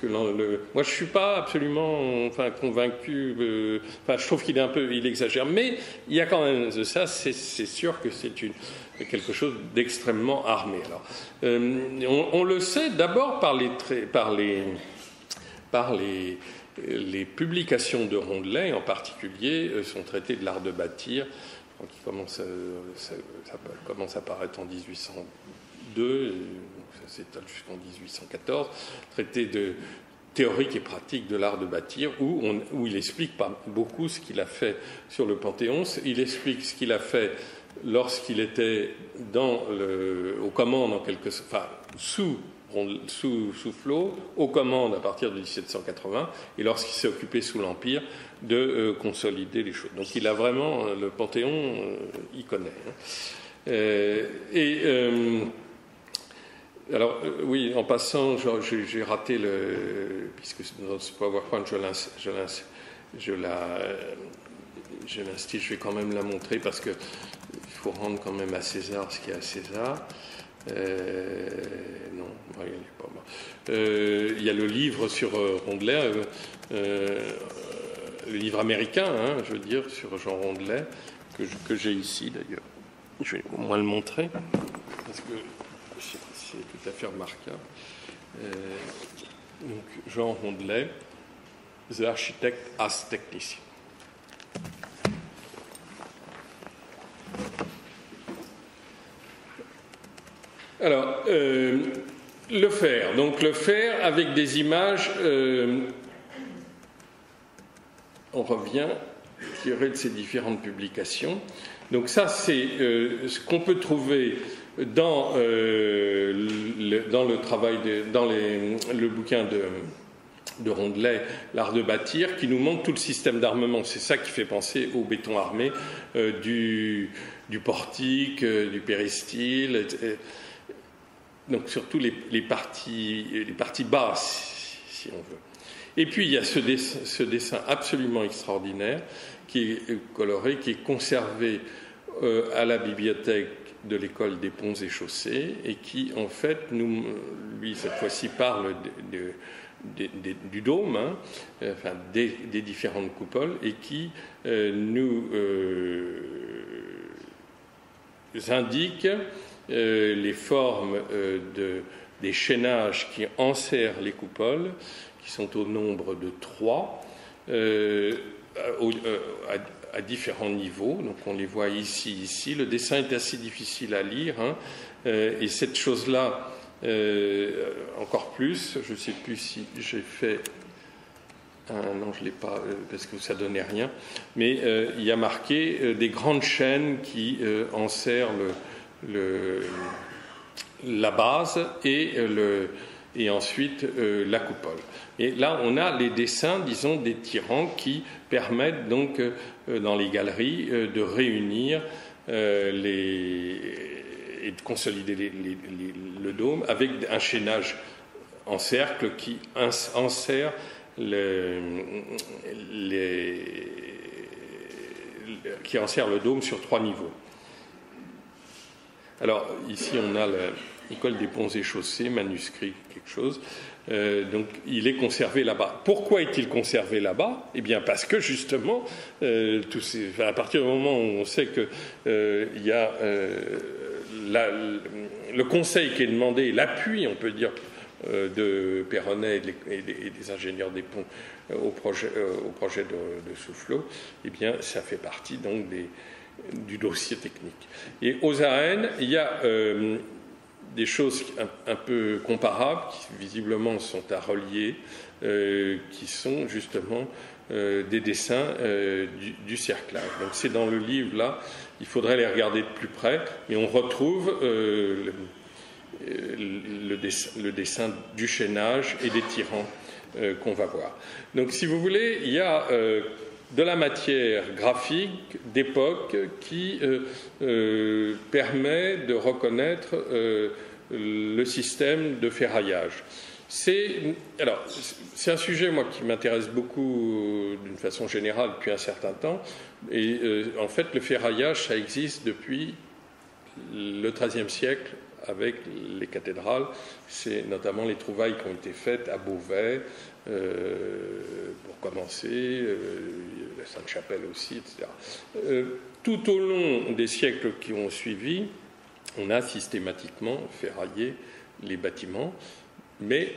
moi je ne suis pas absolument convaincu, je trouve qu'il exagère, mais il y a quand même de ça, c'est sûr que c'est quelque chose d'extrêmement armé. Alors, on le sait d'abord par les publications de Rondelet, en particulier son traité de l'art de bâtir, qui commence à paraître en 1802, ça s'étale jusqu'en 1814, traité de théorique et pratique de l'art de bâtir, où il explique pas beaucoup ce qu'il a fait sur le Panthéon. Il explique ce qu'il a fait lorsqu'il était aux commandes, sous Flot, aux commandes à partir de 1780, et lorsqu'il s'est occupé sous l'Empire de consolider les choses. Donc il a vraiment, le Panthéon, il connaît. Alors, oui, en passant, j'ai raté puisque dans ce PowerPoint, je l'instille, je vais quand même la montrer parce qu'il faut rendre quand même à César ce qui est à César. Non, il n'est pas mort. Il y a le livre sur Rondelet, le livre américain, je veux dire, sur Jean Rondelet, que j'ai ici d'ailleurs. Je vais au moins le montrer, parce que c'est tout à fait remarquable. Donc, Jean Rondelet, The Architect as Technicien. Alors, le fer. Donc, le fer avec des images, on revient, tiré de ces différentes publications. Donc, ça, c'est ce qu'on peut trouver dans le travail, dans le bouquin de Rondelet, L'art de bâtir, qui nous montre tout le système d'armement. C'est ça qui fait penser au béton armé du portique, du péristyle, donc surtout les parties basses, si on veut. Et puis il y a ce dessin absolument extraordinaire qui est coloré, qui est conservé à la bibliothèque de l'école des ponts et chaussées, et qui en fait lui cette fois-ci parle du dôme, des différentes coupoles, et qui nous indique les formes des chaînages qui enserrent les coupoles, qui sont au nombre de 3, à différents niveaux. Donc on les voit ici. Le dessin est assez difficile à lire, et cette chose-là, encore plus, je ne sais plus si j'ai fait... non, je ne l'ai pas, parce que ça ne donnait rien, mais il y a marqué des grandes chaînes qui enserrent la base et ensuite la coupole. Et là, on a les dessins, disons, des tirants qui permettent donc, dans les galeries, de réunir et de consolider le dôme avec un chaînage en cercle qui enserre qui enserre le dôme sur 3 niveaux. Alors, ici, on a l'école des ponts et chaussées, manuscrit, quelque chose. Donc, il est conservé là-bas. Pourquoi est-il conservé là-bas ? Eh bien, parce que, justement, à partir du moment où on sait qu'il y a le conseil qui est demandé, l'appui, on peut dire, de Perronnet et des ingénieurs des ponts au projet de Soufflot, eh bien, ça fait partie, donc, du dossier technique. Et aux arènes, il y a des choses un peu comparables, qui visiblement sont à relier, qui sont justement des dessins du cerclage. Donc c'est dans le livre là, il faudrait les regarder de plus près, et on retrouve le dessin du chaînage et des tirants qu'on va voir. Donc si vous voulez, il y a de la matière graphique d'époque qui permet de reconnaître le système de ferraillage. C'est un sujet, moi, qui m'intéresse beaucoup d'une façon générale depuis un certain temps. Et en fait, le ferraillage, ça existe depuis le XIIIe siècle avec les cathédrales. C'est notamment les trouvailles qui ont été faites à Beauvais, pour commencer, la Sainte-Chapelle aussi, etc. Tout au long des siècles qui ont suivi, on a systématiquement ferraillé les bâtiments, mais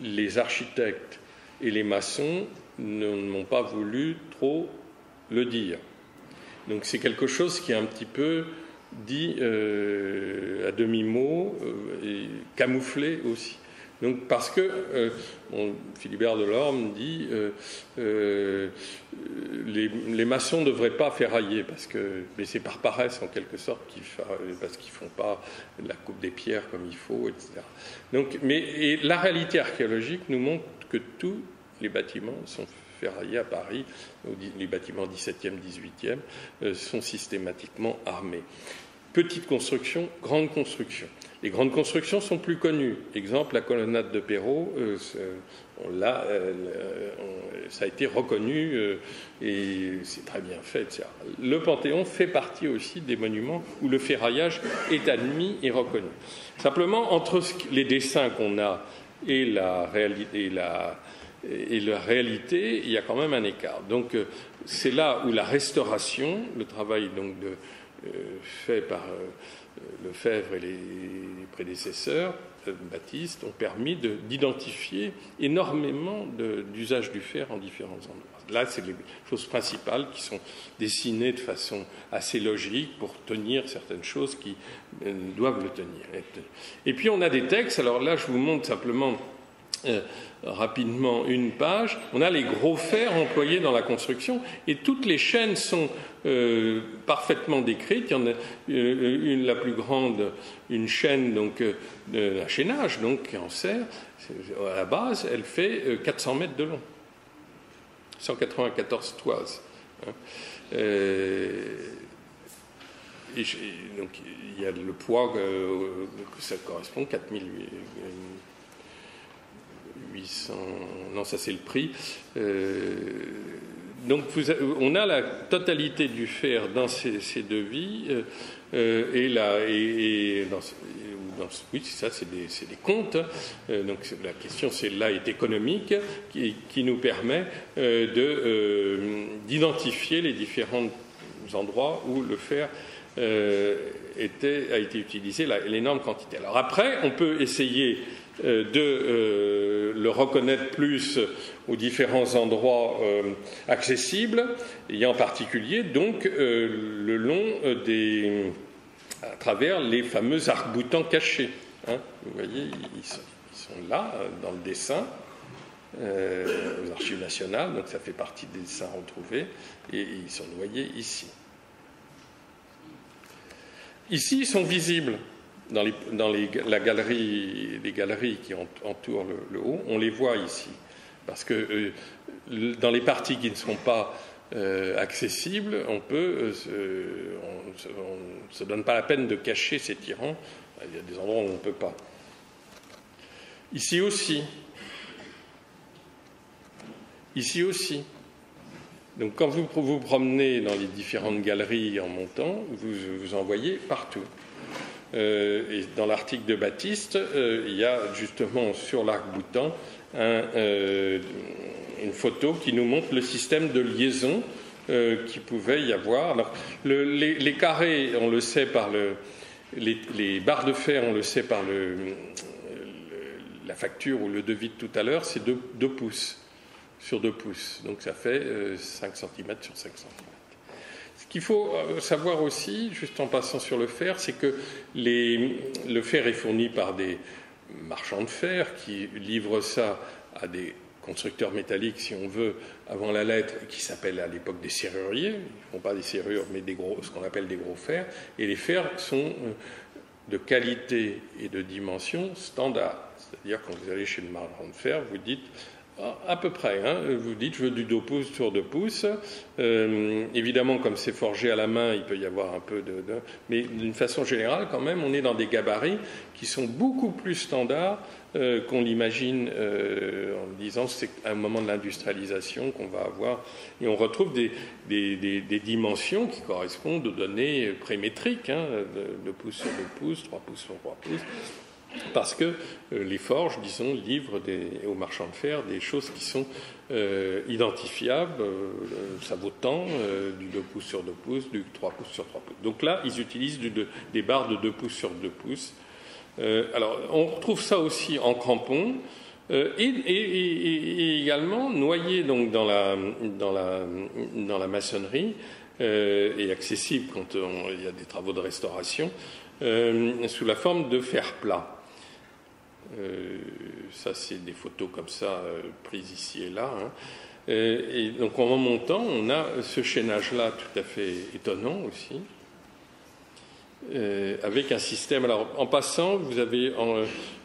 les architectes et les maçons n'ont pas voulu trop le dire. Donc c'est quelque chose qui est un petit peu dit à demi-mot et camouflé aussi. Donc parce que Philibert Delorme dit les maçons ne devraient pas ferrailler mais c'est par paresse en quelque sorte parce qu'ils font pas la coupe des pierres comme il faut, etc. Donc, et la réalité archéologique nous montre que tous les bâtiments sont ferraillés à Paris, les bâtiments 17e, 18e sont systématiquement armés. Petite construction, grande construction. Les grandes constructions sont plus connues. Exemple, la colonnade de Perrault, ça a été reconnu et c'est très bien fait, etc. Le Panthéon fait partie aussi des monuments où le ferraillage est admis et reconnu. Simplement, entre les dessins qu'on a et la réalité, il y a quand même un écart. Donc, c'est là où la restauration, le travail donc fait par Lefebvre et les prédécesseurs, Baptiste, ont permis d'identifier énormément d'usages du fer en différents endroits. Là, c'est les choses principales qui sont dessinées de façon assez logique pour tenir certaines choses qui doivent le tenir. Et puis, on a des textes. Alors là, je vous montre simplement rapidement une page. On a les gros fers employés dans la construction et toutes les chaînes sont parfaitement décrites. Il y en a la plus grande, une chaîne donc d'un chaînage donc qui en sert. À la base, elle fait 400 mètres de long, 194 toises. Et donc il y a le poids que ça correspond 4800, non, ça c'est le prix. Donc on a la totalité du fer dans ces devis oui, c'est ça, c'est des comptes. Donc la question est économique qui nous permet d'identifier les différents endroits où le fer a été utilisé, l'énorme quantité. Alors après, on peut essayer de le reconnaître plus aux différents endroits accessibles, et en particulier donc le long à travers les fameux arcs-boutants cachés. Vous voyez, ils sont là dans le dessin aux Archives nationales, donc ça fait partie des dessins retrouvés, et ils sont noyés ici. Ici, ils sont visibles dans les galeries qui entourent le haut. On les voit ici. Parce que dans les parties qui ne sont pas accessibles, on ne se donne pas la peine de cacher ces tirants. Il y a des endroits où on ne peut pas. Ici aussi. Ici aussi. Donc quand vous vous promenez dans les différentes galeries en montant, vous en voyez partout. Et dans l'article de Baptiste, il y a justement sur l'arc-boutant une photo qui nous montre le système de liaison qui pouvait y avoir. Alors, les carrés, on le sait par les barres de fer, on le sait par la facture ou le devis de tout à l'heure, c'est 2 pouces sur 2 pouces. Donc ça fait 5 cm sur 5 cm. Ce qu'il faut savoir aussi, juste en passant sur le fer, c'est que le fer est fourni par des marchands de fer qui livrent ça à des constructeurs métalliques, si on veut, avant la lettre, qui s'appellent à l'époque des serruriers. Ils ne font pas des serrures, mais ce qu'on appelle des gros fers. Et les fers sont de qualité et de dimension standard. C'est-à-dire, quand vous allez chez le marchand de fer, vous dites À peu près. Hein. Vous dites, je veux du 2 pouces sur 2 pouces. Évidemment, comme c'est forgé à la main, il peut y avoir un peu de... Mais d'une façon générale, quand même, on est dans des gabarits qui sont beaucoup plus standards qu'on l'imagine en disant c'est un moment de l'industrialisation qu'on va avoir. Et on retrouve des dimensions qui correspondent aux données prémétriques, hein, 2 pouces sur 2 pouces, 3 pouces sur 3 pouces. Parce que les forges, disons, livrent aux marchands de fer des choses qui sont identifiables, ça vaut tant, du 2 pouces sur 2 pouces, du 3 pouces sur 3 pouces. Donc là, ils utilisent des barres de 2 pouces sur 2 pouces. Alors, on retrouve ça aussi en crampons, et également noyé donc, dans la maçonnerie, et accessible quand il y a des travaux de restauration, sous la forme de fer plat. Ça, c'est des photos comme ça, prises ici et là. Hein. Et donc, en remontant, on a ce chaînage-là tout à fait étonnant aussi, avec un système. Alors, en passant, vous avez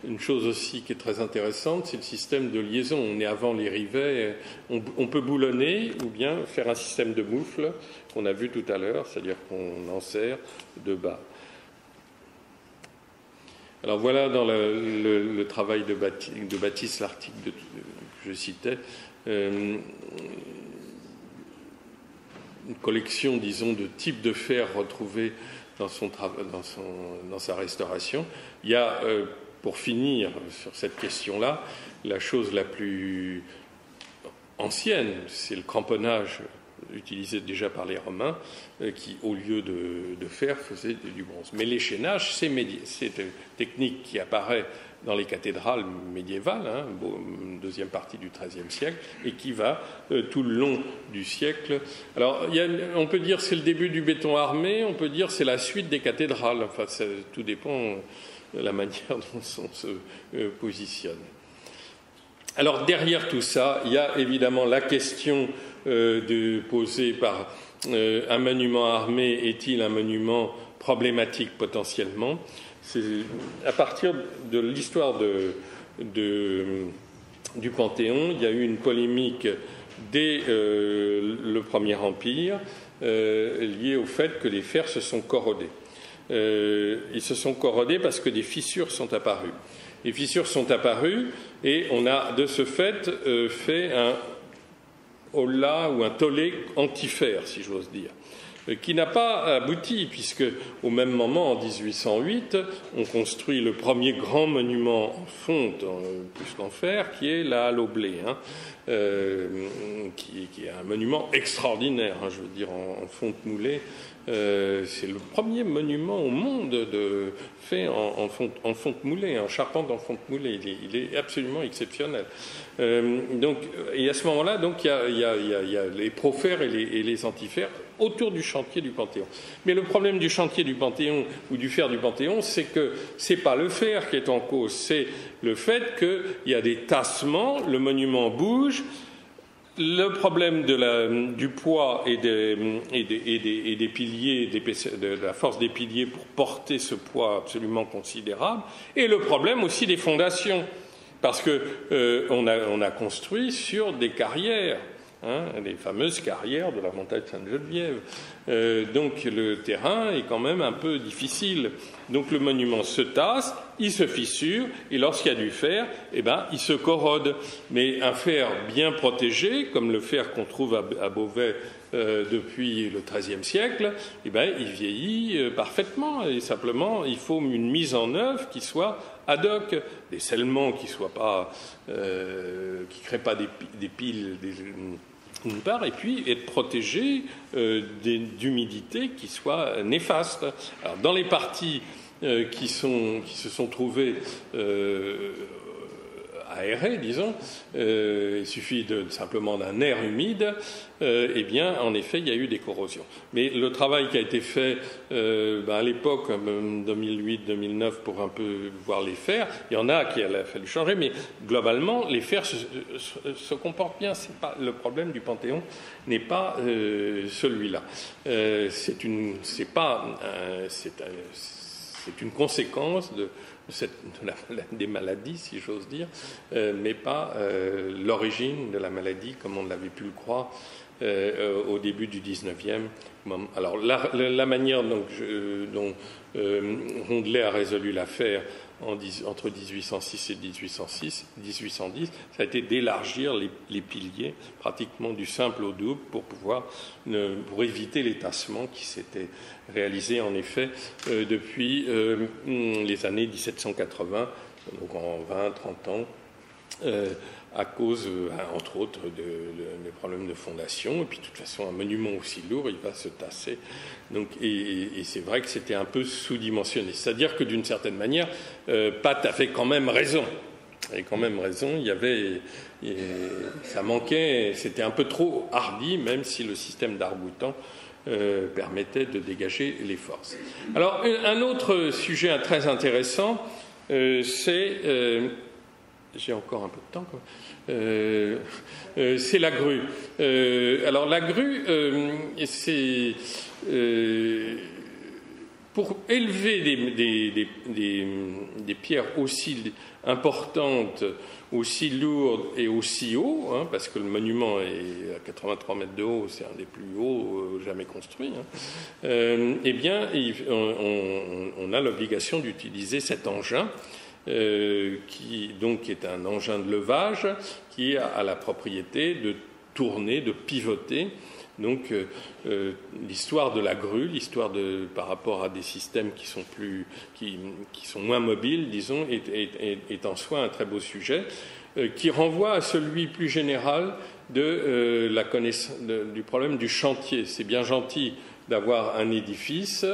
une chose aussi qui est très intéressante, c'est le système de liaison. On est avant les rivets, on peut boulonner ou bien faire un système de moufle qu'on a vu tout à l'heure, c'est-à-dire qu'on enserre de bas. Alors voilà dans le travail de Baptiste, l'article que je citais, une collection, disons, de types de fer retrouvés dans sa restauration. Il y a, pour finir sur cette question-là, la chose la plus ancienne, c'est le cramponnage utilisé déjà par les Romains, qui, au lieu de fer, faisaient du bronze. Mais l'échaînage, c'est une technique qui apparaît dans les cathédrales médiévales, hein, deuxième partie du XIIIe siècle, et qui va tout le long du siècle. Alors, on peut dire c'est le début du béton armé, on peut dire c'est la suite des cathédrales. Enfin, tout dépend de la manière dont on se positionne. Alors, derrière tout ça, il y a évidemment la question posée par un monument armé est-il un monument problématique potentiellement? C'est à partir de l'histoire du Panthéon, il y a eu une polémique dès le Premier Empire liée au fait que les fers se sont corrodés. Ils se sont corrodés parce que des fissures sont apparues. Les fissures sont apparues et on a de ce fait fait un holà ou un tollé anti-fer, si j'ose dire, qui n'a pas abouti, puisque au même moment, en 1808, on construit le premier grand monument en fonte, plus qu'en fer, qui est la halle au blé, hein, qui est un monument extraordinaire, hein, je veux dire, en fonte moulée. C'est le premier monument au monde fait en fonte moulée, en charpente en fonte moulée. Il est absolument exceptionnel. Et à ce moment-là, donc, il y a les profères et les antifers autour du chantier du Panthéon. Mais le problème du chantier du Panthéon ou du fer du Panthéon, c'est que c'est pas le fer qui est en cause, c'est le fait qu'il y a des tassements, le monument bouge. Le problème du poids et des piliers, de la force des piliers pour porter ce poids absolument considérable, et le problème aussi des fondations, parce que on a construit sur des carrières, hein, les fameuses carrières de la montagne Sainte-Geneviève. Donc le terrain est quand même un peu difficile. Donc le monument se tasse, il se fissure, et lorsqu'il y a du fer, eh ben, il se corrode. Mais un fer bien protégé, comme le fer qu'on trouve à Beauvais depuis le XIIIe siècle, eh ben, il vieillit parfaitement. Et simplement, il faut une mise en œuvre qui soit ad hoc, des scellements qui soient pas, qui créent pas des piles, d'une part, et puis être protégé d'humidité qui soit néfaste. Alors, dans les parties qui se sont trouvées aérées, disons, il suffit simplement d'un air humide, eh bien, en effet, il y a eu des corrosions. Mais le travail qui a été fait à l'époque, 2008-2009, pour un peu voir les fers, il y en a qui a fallu changer, mais globalement, les fers se comportent bien. C'est pas, le problème du Panthéon n'est pas c'est une conséquence des maladies, si j'ose dire, mais pas l'origine de la maladie, comme on l'avait pu le croire au début du 19e. Alors, la manière dont Rondelet a résolu l'affaire entre 1806 et 1810, ça a été d'élargir les piliers, pratiquement du simple au double, pour éviter les tassements qui s'étaient réalisés en effet depuis les années 1780, donc en 20-30 ans, à cause, entre autres, des problèmes de fondation. Et puis, de toute façon, un monument aussi lourd, il va se tasser. Donc, et c'est vrai que c'était un peu sous-dimensionné. C'est-à-dire que, d'une certaine manière, Pat avait quand même raison. Ça manquait, c'était un peu trop hardi, même si le système d'arc-boutant permettait de dégager les forces. Alors, un autre sujet très intéressant, c'est... j'ai encore un peu de temps, quoi. C'est la grue. Alors la grue, c'est pour élever des pierres aussi importantes, aussi lourdes et aussi haut, hein, parce que le monument est à 83 mètres de haut, c'est un des plus hauts jamais construits, hein, eh bien, on a l'obligation d'utiliser cet engin. Qui donc est un engin de levage qui a la propriété de tourner, de pivoter. Donc l'histoire de la grue, par rapport à des systèmes qui sont moins mobiles, disons, est en soi un très beau sujet qui renvoie à celui plus général du problème du chantier. C'est bien gentil d'avoir un édifice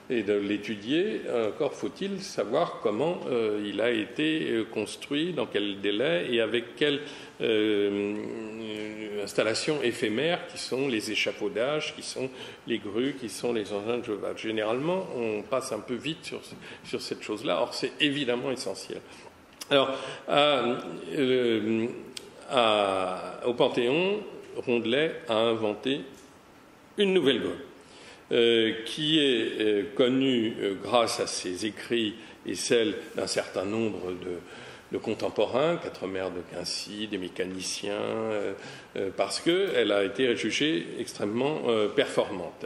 et de l'étudier, encore faut-il savoir comment il a été construit, dans quel délai et avec quelle installation éphémère qui sont les échafaudages, qui sont les grues, qui sont les engins de levage. Généralement, on passe un peu vite sur cette chose-là, or c'est évidemment essentiel. Alors, au Panthéon, Rondelet a inventé une nouvelle grue. Qui est connue grâce à ses écrits et celle d'un certain nombre de contemporains, Quatremer de Quincy, des mécaniciens, parce qu'elle a été jugée extrêmement performante.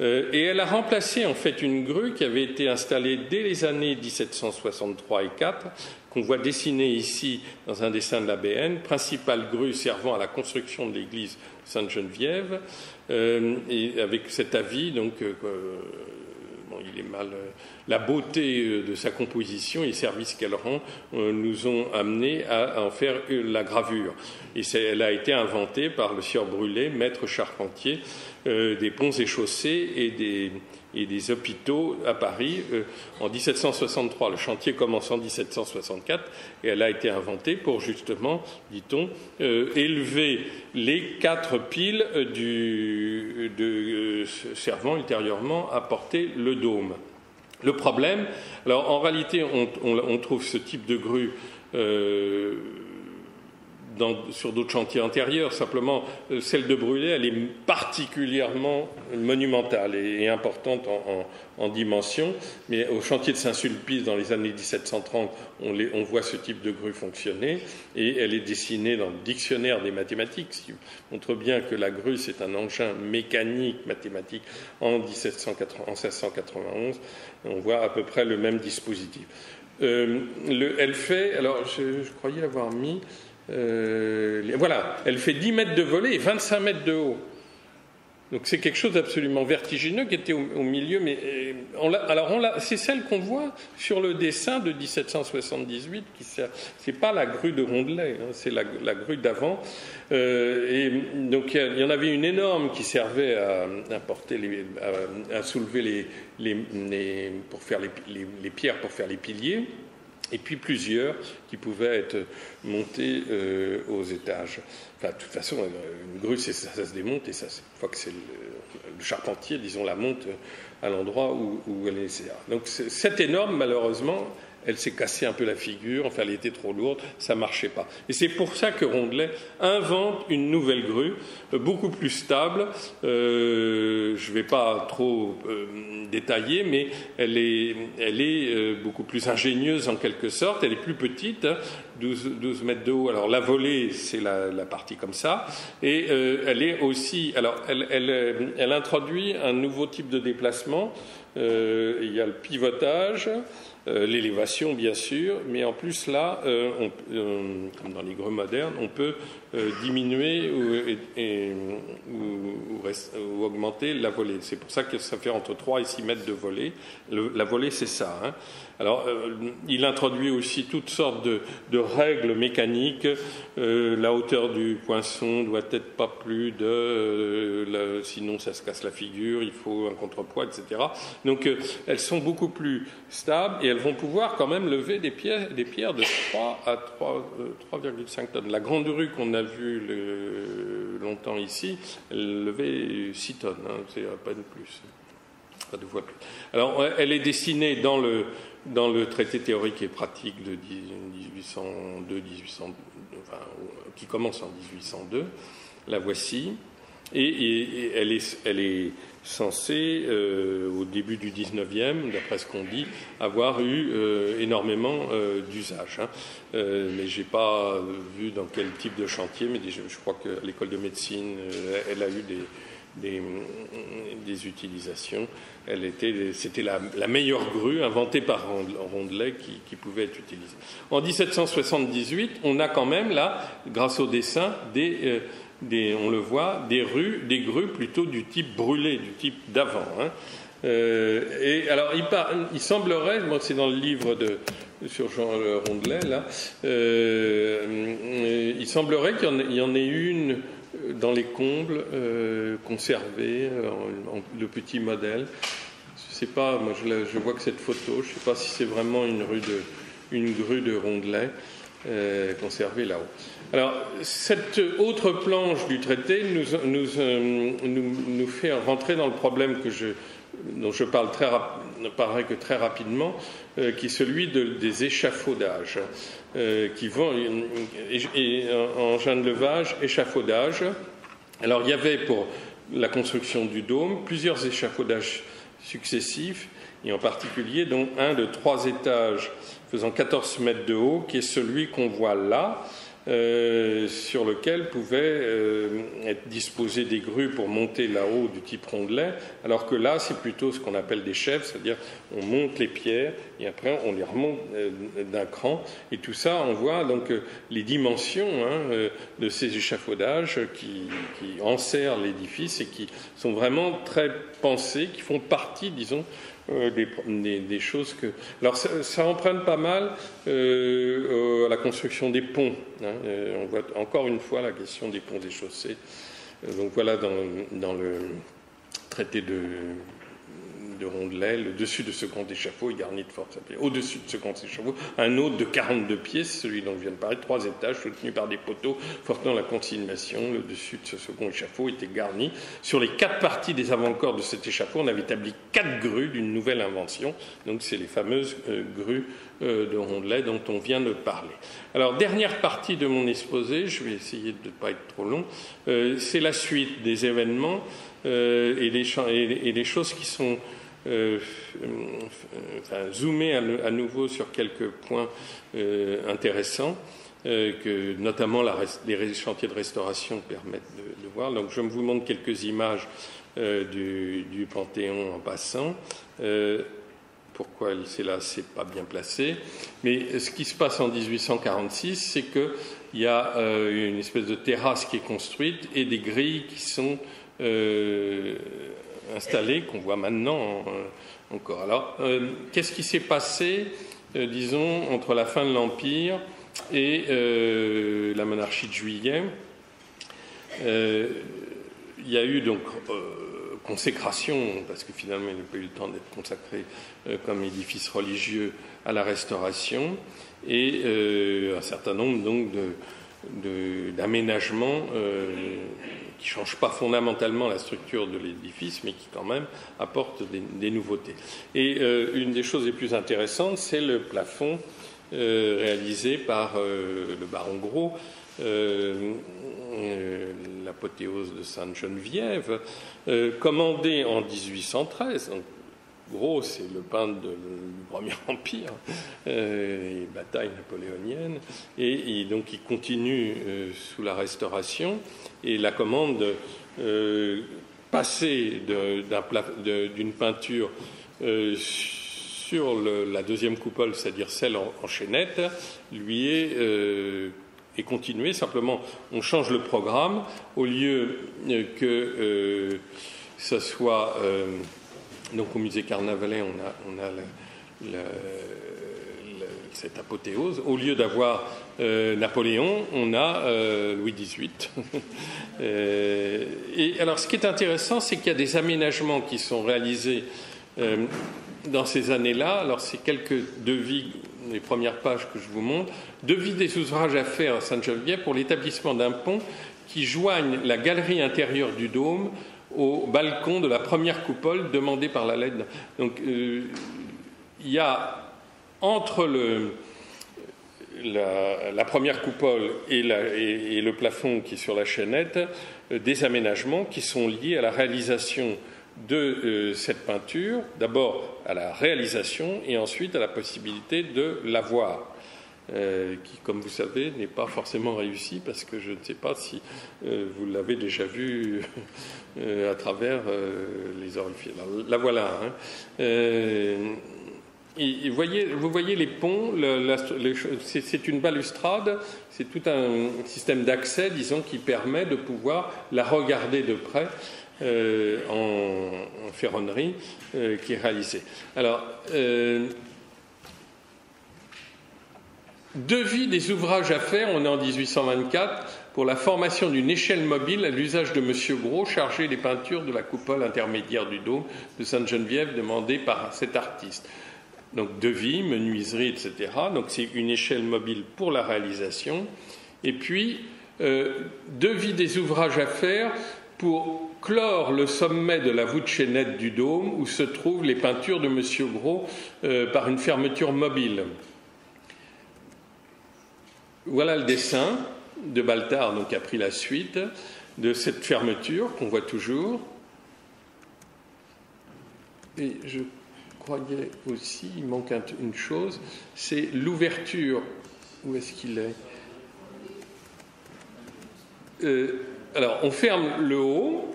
Et elle a remplacé en fait une grue qui avait été installée dès les années 1763 et 4, qu'on voit dessinée ici dans un dessin de la BN, principale grue servant à la construction de l'église Sainte-Geneviève, et avec cet avis, donc, il est mal. La beauté de sa composition et les services qu'elle rend nous ont amenés à en faire la gravure. Et elle a été inventée par le sieur Brûlé, maître charpentier des ponts et chaussées et des hôpitaux à Paris en 1763. Le chantier commence en 1764 et elle a été inventée pour justement, dit-on, élever les 4 piles servant ultierement à porter le dôme. Le problème, alors en réalité on trouve ce type de grue sur d'autres chantiers antérieurs, simplement celle de Brûlé, elle est particulièrement monumentale et importante en dimension, mais au chantier de Saint-Sulpice, dans les années 1730, on voit ce type de grue fonctionner, et elle est dessinée dans le dictionnaire des mathématiques, ce qui montre bien que la grue, c'est un engin mécanique, mathématique, en 1691, on voit à peu près le même dispositif. Elle fait, alors je croyais l'avoir mis... voilà, elle fait 10 mètres de volée et 25 mètres de haut. Donc c'est quelque chose d'absolument vertigineux qui était au milieu, mais c'est celle qu'on voit sur le dessin de 1778, c'est pas la grue de Rondelet, hein, c'est la grue d'avant. Et donc il y en avait une énorme qui servait à soulever pour faire les pierres pour faire les piliers. Et puis plusieurs qui pouvaient être montés aux étages. Enfin, de toute façon, une grue, ça se démonte, et une fois que c'est le charpentier, disons, la monte à l'endroit où elle est nécessaire. Donc cette énorme, malheureusement, elle s'est cassée un peu la figure, enfin elle était trop lourde, ça ne marchait pas. Et c'est pour ça que Rondelet invente une nouvelle grue, beaucoup plus stable. Je ne vais pas trop détailler, mais elle est beaucoup plus ingénieuse en quelque sorte. Elle est plus petite, 12 mètres de haut. Alors la volée, c'est la partie comme ça. Et elle est aussi... Alors elle introduit un nouveau type de déplacement. Il y a le pivotage, l'élévation bien sûr, mais en plus là, comme dans les grues modernes, on peut diminuer ou augmenter la volée. C'est pour ça que ça fait entre 3 et 6 mètres de volée. La volée, c'est ça. Hein. Alors, il introduit aussi toutes sortes de règles mécaniques. La hauteur du poinçon doit être pas plus de... sinon, ça se casse la figure, il faut un contrepoids, etc. Donc, elles sont beaucoup plus stables et elles vont pouvoir quand même lever des pierres de 3 à 3,5 tonnes. La grande rue qu'on a vue longtemps ici, elle levait 6 tonnes, hein, c'est à peine plus. Pas 2 fois plus. Alors, elle est dessinée dans le traité théorique et pratique de 1802, enfin, qui commence en 1802. La voici. Et elle est censée, au début du 19e, d'après ce qu'on dit, avoir eu énormément d'usage. Hein. Mais je n'ai pas vu dans quel type de chantier, mais je crois qu'à l'école de médecine, elle a eu des utilisations. C'était la meilleure grue inventée par Rondelet qui pouvait être utilisée. En 1778, on a quand même là, grâce au dessin, on le voit, des grues plutôt du type brûlé, du type d'avant. Hein. Et alors, il semblerait, moi c'est dans le livre sur Jean Rondelet, là, il semblerait qu'il y en ait une dans les combles conservée, le petit modèle. Je sais pas, moi je vois que cette photo, je ne sais pas si c'est vraiment une grue de Rondelet conservée là-haut. Alors, cette autre planche du traité nous fait rentrer dans le problème dont je parle très rapidement, qui est celui des échafaudages, qui vont engin de levage, échafaudage. Alors, il y avait pour la construction du dôme plusieurs échafaudages successifs, et en particulier dont un de 3 étages faisant 14 mètres de haut, qui est celui qu'on voit là, sur lequel pouvaient être disposées des grues pour monter là-haut du type Rondelet, alors que là, c'est plutôt ce qu'on appelle des chèvres, c'est-à-dire on monte les pierres et après on les remonte d'un cran. Et tout ça, on voit donc les dimensions de ces échafaudages qui enserrent l'édifice et qui sont vraiment très pensés, qui font partie, disons, des choses que... Alors ça emprunte pas mal à la construction des ponts. Hein. On voit encore une fois la question des ponts et chaussées. Donc voilà, dans le traité de Rondelet, le dessus de ce grand échafaud est garni de fortes pierres. Au-dessus de ce grand échafaud, un autre de 42 pieds, celui dont je viens de parler, 3 étages soutenus par des poteaux portant la consignation. Le dessus de ce second échafaud était garni. Sur les 4 parties des avant-corps de cet échafaud, on avait établi 4 grues d'une nouvelle invention. Donc c'est les fameuses grues de Rondelet dont on vient de parler. Alors, dernière partie de mon exposé, je vais essayer de ne pas être trop long, c'est la suite des événements et des choses qui sont zoomer à nouveau sur quelques points intéressants que notamment les chantiers de restauration permettent de voir. Donc je vous montre quelques images du Panthéon en passant. Pourquoi c'est là, c'est pas bien placé. Mais ce qui se passe en 1846, c'est qu'il y a une espèce de terrasse qui est construite et des grilles qui sont installées, qu'on voit maintenant encore. Alors, qu'est-ce qui s'est passé, disons, entre la fin de l'Empire et la monarchie de Juillet? Il y a eu donc consécration, parce que finalement il n'a pas eu le temps d'être consacré comme édifice religieux à la Restauration, et un certain nombre donc d'aménagements qui ne change pas fondamentalement la structure de l'édifice, mais qui quand même apporte des nouveautés. Et une des choses les plus intéressantes, c'est le plafond réalisé par le baron Gros, l'apothéose de Sainte-Geneviève, commandé en 1813. Donc, Gros, c'est le peintre du Premier Empire, et bataille napoléonienne, et donc il continue sous la Restauration, et la commande passée d'une peinture sur la deuxième coupole, c'est-à-dire celle en chaînette, lui est continuée. Simplement, on change le programme, au lieu que ce soit... donc au musée Carnavalet, on a cette apothéose. Au lieu d'avoir Napoléon, on a Louis XVIII. Et alors, ce qui est intéressant, c'est qu'il y a des aménagements qui sont réalisés dans ces années-là. Alors, c'est quelques devis, les premières pages que je vous montre. Devis des ouvrages à faire à Sainte-Geneviève pour l'établissement d'un pont qui joigne la galerie intérieure du dôme au balcon de la première coupole demandée par la lettre. Donc, il y a entre la première coupole et le plafond qui est sur la chaînette des aménagements qui sont liés à la réalisation de cette peinture, d'abord à la réalisation et ensuite à la possibilité de la voir. Qui, comme vous savez, n'est pas forcément réussi parce que je ne sais pas si vous l'avez déjà vu à travers les orifices. La voilà. Et vous voyez les ponts, c'est une balustrade, c'est tout un système d'accès, disons, qui permet de pouvoir la regarder de près en ferronnerie qui est réalisée. Alors, devis des ouvrages à faire, on est en 1824, pour la formation d'une échelle mobile à l'usage de M. Gros, chargé des peintures de la coupole intermédiaire du dôme de Sainte-Geneviève demandée par cet artiste. Donc devis, menuiserie, etc. Donc c'est une échelle mobile pour la réalisation. Et puis, devis des ouvrages à faire pour clore le sommet de la voûte chaînette du dôme où se trouvent les peintures de M. Gros par une fermeture mobile. Voilà le dessin de Baltard, donc, qui a pris la suite de cette fermeture qu'on voit toujours. Et je croyais aussi, il manque une chose, c'est l'ouverture. Où est-ce qu'il est, alors, on ferme le haut.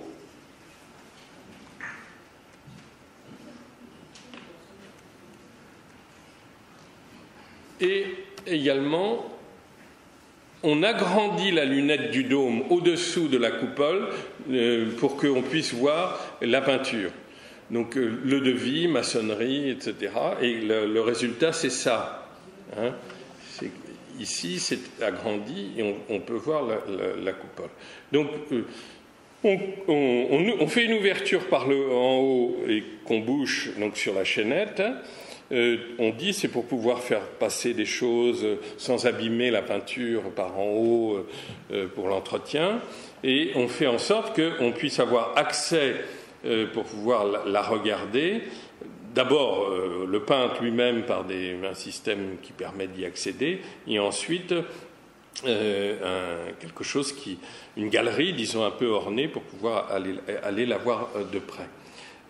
Et également, on agrandit la lunette du dôme au-dessous de la coupole pour qu'on puisse voir la peinture. Donc le devis, maçonnerie, etc. Et le résultat, c'est ça. Hein. Ici, c'est agrandi et on peut voir la coupole. Donc on fait une ouverture en haut et qu'on bouche donc, sur la chaînette. On dit c'est pour pouvoir faire passer des choses sans abîmer la peinture par en haut pour l'entretien, et on fait en sorte qu'on puisse avoir accès pour pouvoir la regarder. D'abord le peintre lui-même par un système qui permet d'y accéder, et ensuite quelque chose une galerie, disons, un peu ornée pour pouvoir aller la voir de près.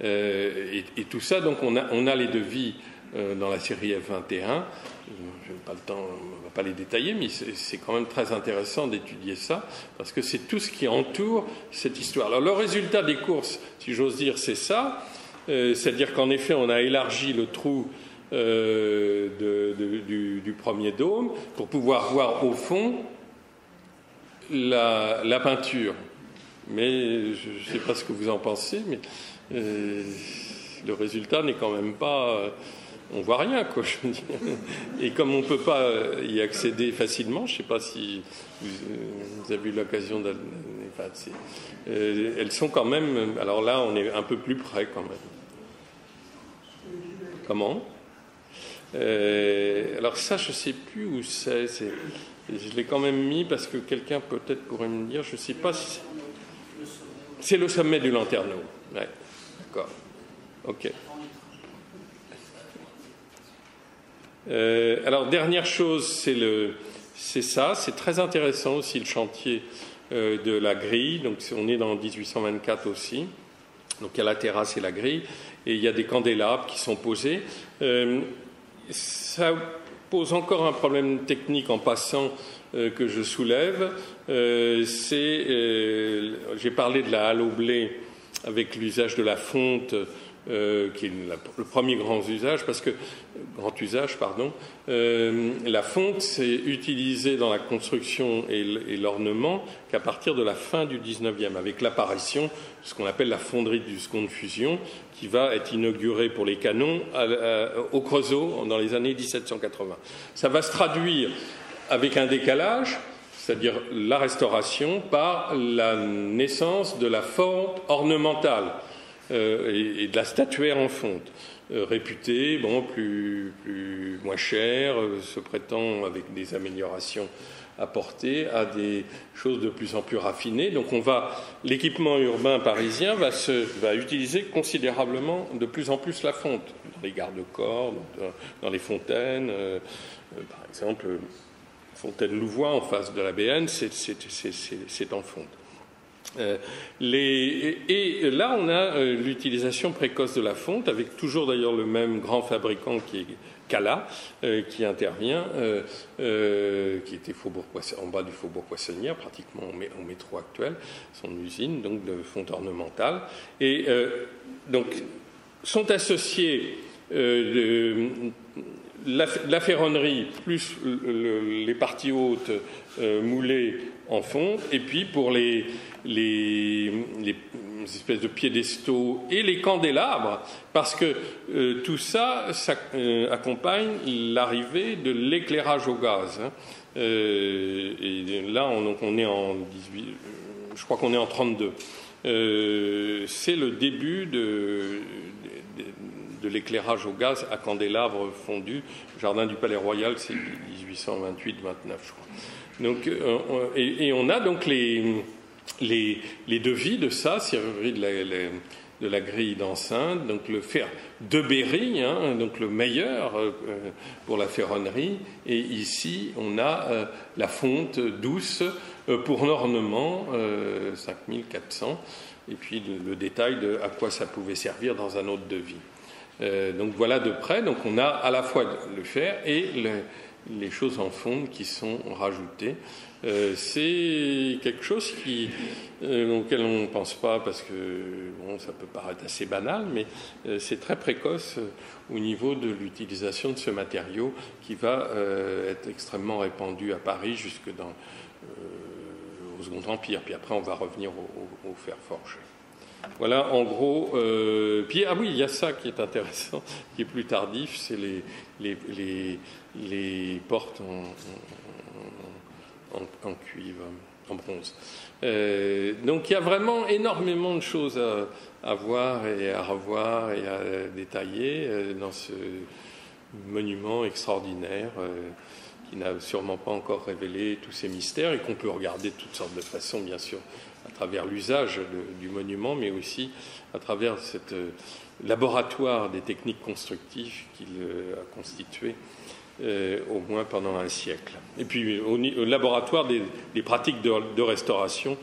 Et tout ça, donc on a les devis dans la série F21, je n'ai pas le temps, on ne va pas les détailler, mais c'est quand même très intéressant d'étudier ça, parce que c'est tout ce qui entoure cette histoire. Alors le résultat des courses, si j'ose dire, c'est ça, c'est-à-dire qu'en effet on a élargi le trou du premier dôme pour pouvoir voir au fond la peinture. Mais je ne sais pas ce que vous en pensez, mais le résultat n'est quand même pas... on voit rien, quoi, je veux dire. Et comme on ne peut pas y accéder facilement, je ne sais pas si vous avez eu l'occasion d'aller... Enfin, elles sont quand même... Alors là, on est un peu plus près, quand même. Comment ? Alors ça, je ne sais plus où c'est. Je l'ai quand même mis parce que quelqu'un peut-être pourrait me dire, je ne sais pas si... C'est le sommet du Lanterneau. Ouais. D'accord. Ok. Alors, dernière chose, c'est ça. C'est très intéressant aussi le chantier de la grille. Donc, on est dans 1824 aussi. Donc, il y a la terrasse et la grille. Et il y a des candélabres qui sont posés. Ça pose encore un problème technique en passant que je soulève. J'ai parlé de la halle au blé avec l'usage de la fonte, qui est le premier grand usage, la fonte s'est utilisée dans la construction et l'ornement qu'à partir de la fin du 19e, avec l'apparition de ce qu'on appelle la fonderie du seconde fusion, qui va être inaugurée pour les canons au Creusot dans les années 1780. Ça va se traduire avec un décalage, c'est-à-dire la restauration, par la naissance de la fonte ornementale et de la statuaire en fonte, réputée moins chère, se prêtant avec des améliorations apportées à des choses de plus en plus raffinées. Donc l'équipement urbain parisien va utiliser considérablement de plus en plus la fonte, dans les garde-corps, dans les fontaines, par exemple. Fontaine-Louvois, en face de la BN, c'est en fonte. Et là, on a l'utilisation précoce de la fonte, avec toujours d'ailleurs le même grand fabricant qui est Cala, qui intervient, qui était en bas du Faubourg Poissonnière, pratiquement au métro actuel, son usine donc de fonte ornementale. Et donc, sont associés la ferronnerie plus les parties hautes moulées en fonte, et puis pour les espèces de piédestaux et les candélabres, parce que tout ça accompagne l'arrivée de l'éclairage au gaz. Et là, on est en 18, je crois qu'on est en 32. C'est le début de l'éclairage au gaz à candélabres fondus. Jardin du Palais Royal, c'est 1828-29, je crois. Donc, et on a donc les devis de ça, serrurerie de la grille d'enceinte, donc le fer de Berry, donc le meilleur pour la ferronnerie. Et ici, on a la fonte douce pour l'ornement, 5400, et puis le détail de à quoi ça pouvait servir dans un autre devis. Donc voilà de près, donc on a à la fois le fer et les choses en fonte qui sont rajoutées. C'est quelque chose auquel on ne pense pas parce que ça peut paraître assez banal, mais c'est très précoce au niveau de l'utilisation de ce matériau qui va être extrêmement répandu à Paris jusque au Second Empire. Puis après, on va revenir au fer forgé. Voilà, en gros. Puis, oui, il y a ça qui est intéressant, qui est plus tardif, c'est les portes en cuivre, en bronze. Donc, il y a vraiment énormément de choses à voir et à revoir et à détailler dans ce monument extraordinaire qui n'a sûrement pas encore révélé tous ces mystères et qu'on peut regarder de toutes sortes de façons, bien sûr, à travers l'usage du monument, mais aussi à travers ce laboratoire des techniques constructives qu'il a constitué au moins pendant un siècle. Et puis au laboratoire des pratiques de restauration,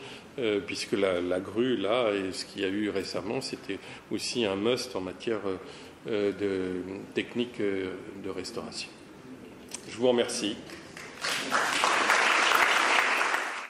puisque la grue, là, et ce qu'il y a eu récemment, c'était aussi un must en matière de techniques de restauration. Je vous remercie.